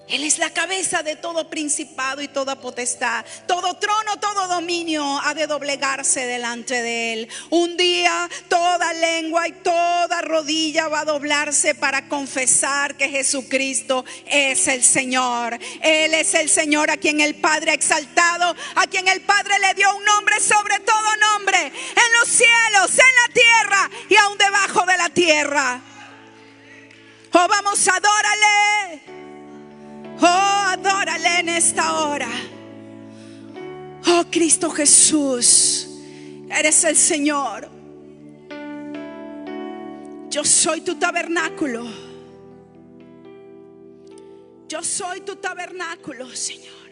Él es la cabeza de todo principado y toda potestad. Todo trono, todo dominio ha de doblegarse delante de Él. Un día toda lengua y toda rodilla va a doblarse para confesar que Jesucristo es el Señor. Él es el Señor a quien el Padre ha exaltado, a quien el Padre le dio un nombre sobre todo nombre, en los cielos, en la tierra y aún debajo de la tierra. Oh, vamos, adórale. Oh, adórale en esta hora. Oh, Cristo Jesús, eres el Señor. Yo soy tu tabernáculo. Yo soy tu tabernáculo, Señor.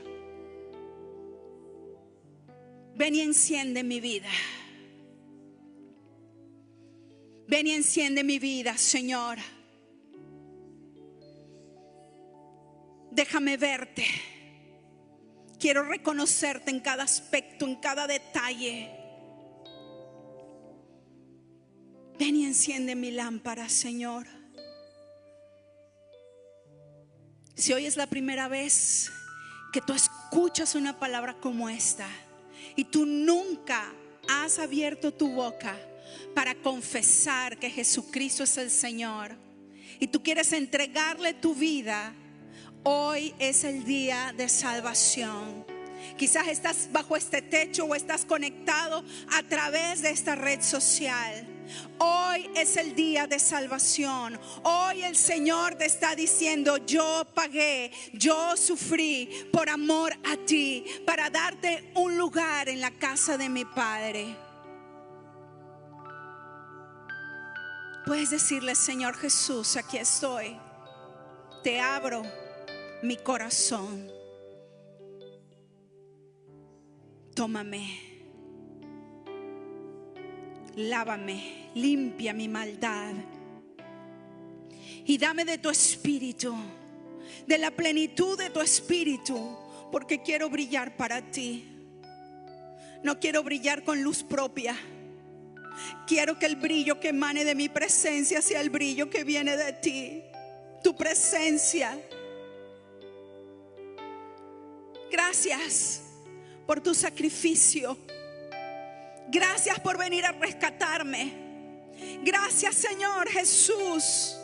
Ven y enciende mi vida. Ven y enciende mi vida, Señor. Déjame verte. Quiero reconocerte en cada aspecto, en cada detalle. Ven y enciende mi lámpara, Señor. Si hoy es la primera vez que tú escuchas una palabra como esta y tú nunca has abierto tu boca para confesar que Jesucristo es el Señor y tú quieres entregarle tu vida, hoy es el día de salvación. Quizás estás bajo este techo o estás conectado a través de esta red social. Hoy es el día de salvación. Hoy el Señor te está diciendo: yo pagué, yo sufrí por amor a ti, para darte un lugar en la casa de mi Padre. Puedes decirle: Señor Jesús, aquí estoy. Te abro mi corazón. Tómame Lávame, limpia mi maldad y dame de tu espíritu, de la plenitud de tu espíritu, porque quiero brillar para ti. No quiero brillar con luz propia. Quiero que el brillo que emane de mi presencia sea el brillo que viene de ti, tu presencia. Gracias por tu sacrificio. Gracias por venir a rescatarme. Gracias, Señor Jesús.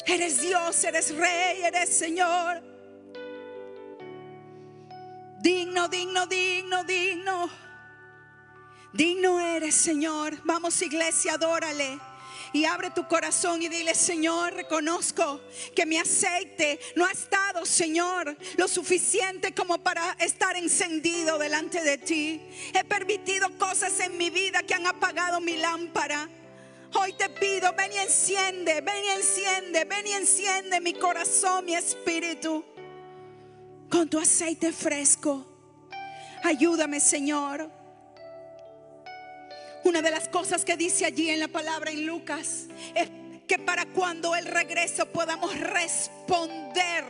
Eres Dios, eres Rey, eres Señor. Digno, digno, digno, digno. Digno eres, Señor. Vamos, iglesia, adórale. Y abre tu corazón y dile: Señor, reconozco que mi aceite no ha estado, Señor, lo suficiente como para estar encendido delante de ti. He permitido cosas en mi vida que han apagado mi lámpara. Hoy te pido, ven y enciende, ven y enciende, ven y enciende mi corazón, mi espíritu con tu aceite fresco. Ayúdame, Señor. Una de las cosas que dice allí en la palabra en Lucas es que para cuando Él regrese podamos responder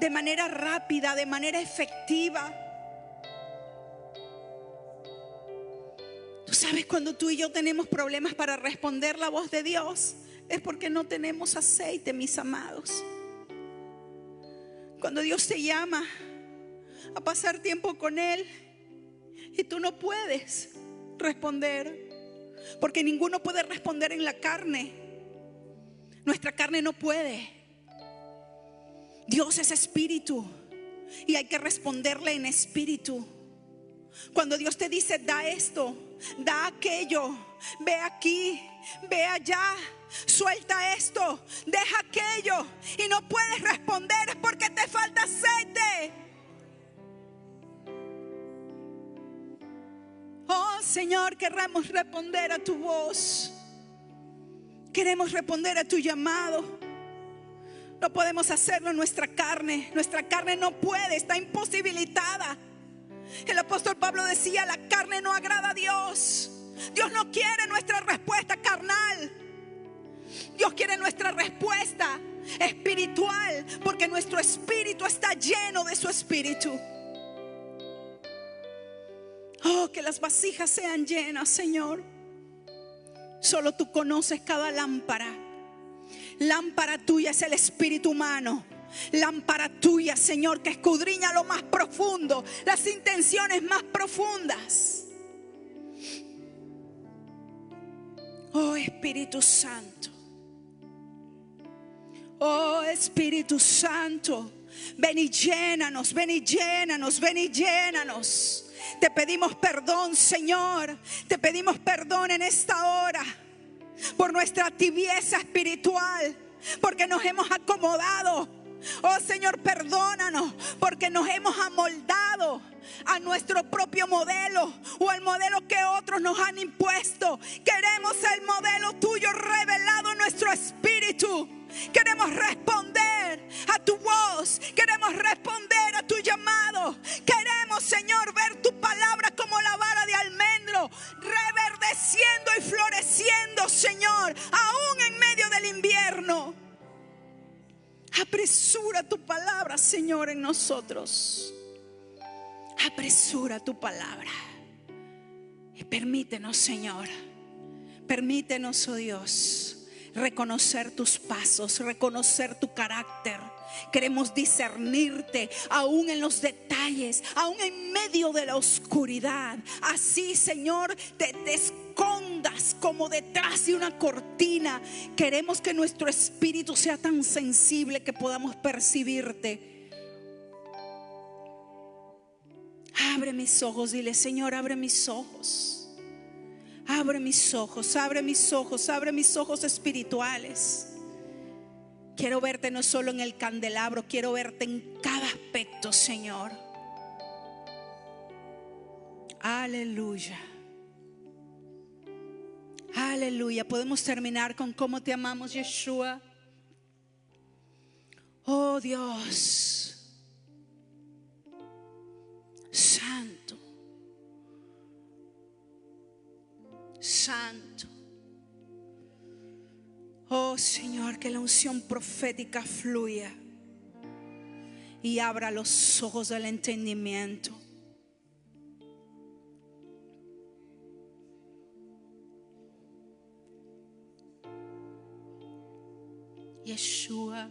de manera rápida, de manera efectiva. Tú sabes, cuando tú y yo tenemos problemas para responder la voz de Dios, es porque no tenemos aceite, mis amados. Cuando Dios te llama a pasar tiempo con Él y tú no puedes responder, porque ninguno puede responder en la carne. Nuestra carne no puede. Dios es espíritu y hay que responderle en espíritu. Cuando Dios te dice: da esto, da aquello, ve aquí, ve allá, suelta esto, deja aquello, y no puedes responder, es porque te falta aceite. Oh, Señor, queremos responder a tu voz. Queremos responder a tu llamado. No podemos hacerlo en nuestra carne. Nuestra carne no puede, está imposibilitada. El apóstol Pablo decía: la carne no agrada a Dios. Dios no quiere nuestra respuesta carnal. Dios quiere nuestra respuesta espiritual, porque nuestro espíritu está lleno de su espíritu. Oh, que las vasijas sean llenas, Señor. Solo tú conoces cada lámpara. Lámpara tuya es el espíritu humano. Lámpara tuya, Señor, que escudriña lo más profundo, las intenciones más profundas. Oh, Espíritu Santo. Oh, Espíritu Santo, ven y llénanos, ven y llénanos, ven y llénanos. Te pedimos perdón, Señor. Te pedimos perdón en esta hora por nuestra tibieza espiritual, porque nos hemos acomodado. Oh, Señor, perdónanos porque nos hemos amoldado a nuestro propio modelo o al modelo que otros nos han impuesto. Queremos el modelo tuyo revelado en nuestro espíritu. Queremos responder a tu voz. Queremos responder a tu llamado. Queremos, Señor, ver tu palabra como la vara de almendro, reverdeciendo y floreciendo, Señor, aún en medio del invierno. Apresura tu palabra, Señor, en nosotros. Apresura tu palabra. Y permítenos, Señor, permítenos, oh Dios, reconocer tus pasos, reconocer tu carácter. Queremos discernirte aún en los detalles, aún en medio de la oscuridad. Así, Señor, te escondas como detrás de una cortina. Queremos que nuestro espíritu sea tan sensible que podamos percibirte. Abre mis ojos, dile: Señor, abre mis ojos. Abre mis ojos, abre mis ojos, abre mis ojos espirituales. Quiero verte no solo en el candelabro, quiero verte en cada aspecto, Señor. Aleluya. Aleluya. Podemos terminar con cómo te amamos, Yeshua. Oh Dios, santo. Oh Señor, que la unción profética fluya y abra los ojos del entendimiento. Yeshua,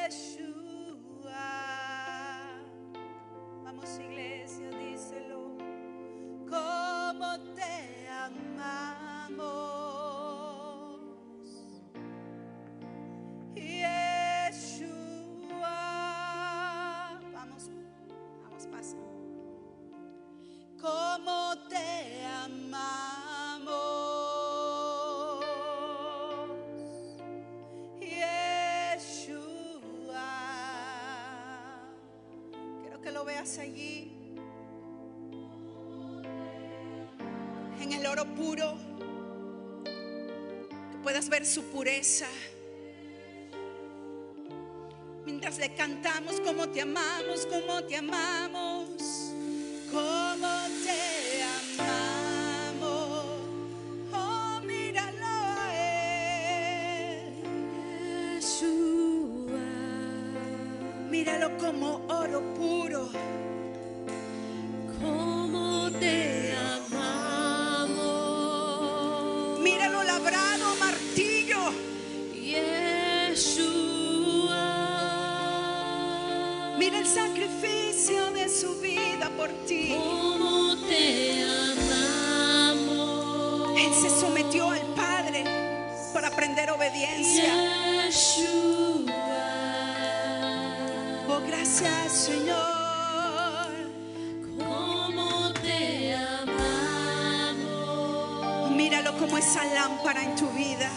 Yeshua. Vamos, iglesia, díselo. Cómo te amamos, Yeshua. Vamos, pasa. Cómo te amamos, Yeshua. Quiero que lo veas allí, en el oro puro, que puedas ver su pureza. Mientras le cantamos, cómo te amamos, cómo te amamos, cómo te amamos. Oh, míralo a él, Yeshua. Míralo como oro puro. Cómo te amamos. Míralo labrado a martillo. Yeshua. Mira el sacrificio de su vida por ti. Cómo te amamos. Él se sometió al Padre para aprender obediencia. Yeshua. Oh, gracias, Señor. Cómo te amamos. Míralo como esa lámpara en tu vida.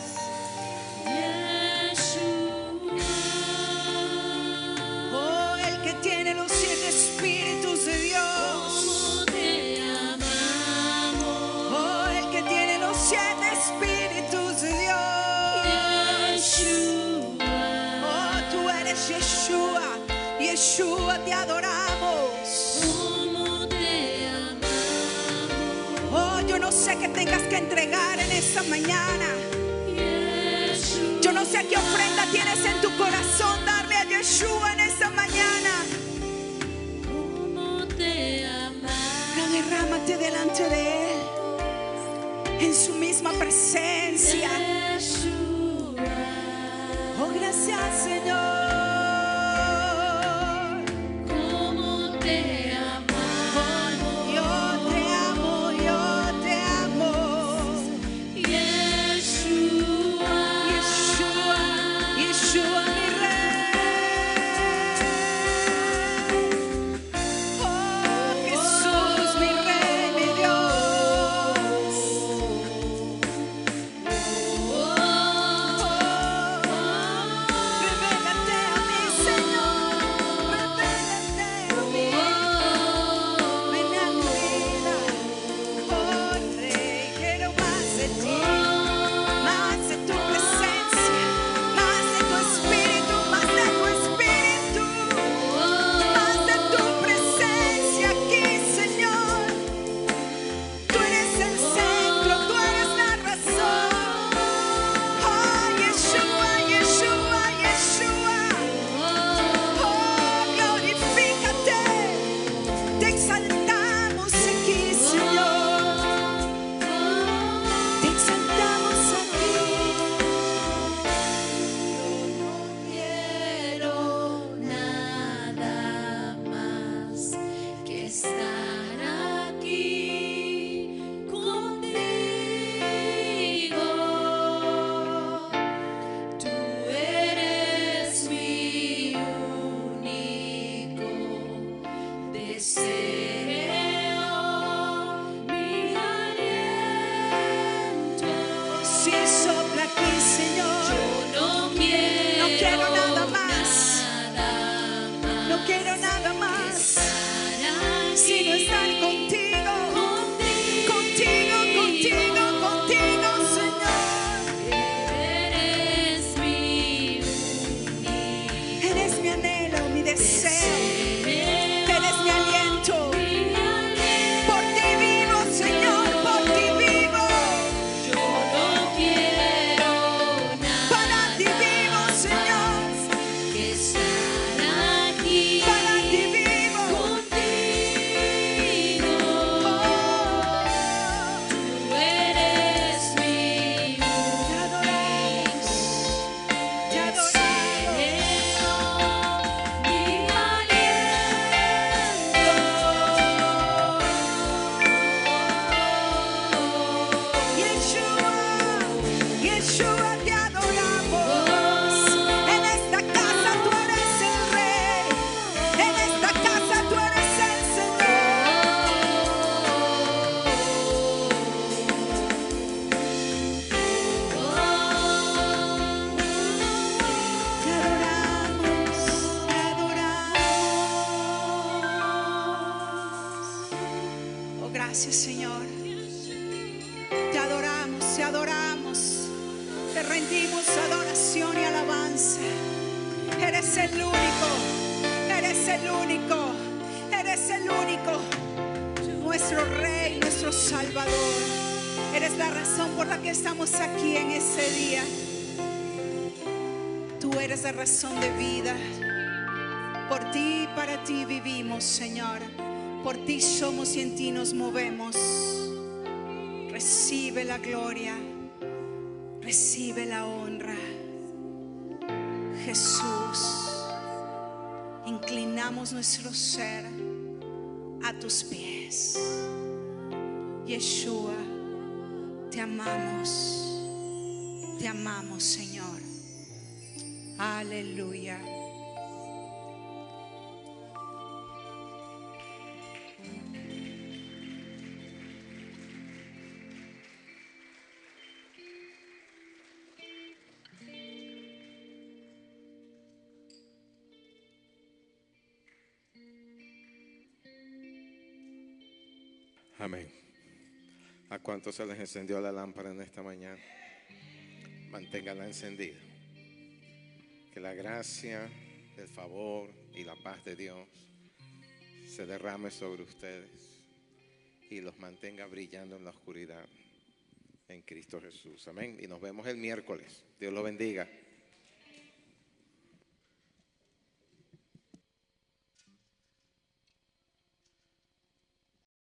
Oh, el que tiene los 7 espíritus de Dios. Cómo te amamos. Oh, el que tiene los 7 espíritus de Dios. Oh, tú eres Yeshua. Yeshua, te adoramos. Cómo te amamos. Oh, yo no sé qué tengas que entregar en esta mañana. Yo no sé qué ofrenda tienes en tu corazón darle a Yeshua en esta mañana. Cómo te amamos. Pero derrámate delante de Él, en su misma presencia. Oh, gracias, Señor. Cómo te amamos. Yo te amo, yo te amo. Yeshua. Yeshua, Yeshua, mi rey. Oh, Jesús, mi rey, mi Dios. Revélate Gracias, Señor. Te adoramos, te adoramos. Te rendimos adoración y alabanza. Eres el único, eres el único, eres el único. Nuestro Rey, nuestro Salvador. Eres la razón por la que estamos aquí en ese día. Tú eres la razón de vida. Por ti y para ti vivimos, Señor. Por ti somos y en ti nos movemos. Recibe la gloria, recibe la honra. Jesús, inclinamos nuestro ser a tus pies. Yeshua, te amamos, Señor. Aleluya. Amén. ¿A cuántos se les encendió la lámpara en esta mañana? Manténgala encendida. Que la gracia, el favor y la paz de Dios se derrame sobre ustedes y los mantenga brillando en la oscuridad en Cristo Jesús. Amén. Y nos vemos el miércoles. Dios los bendiga.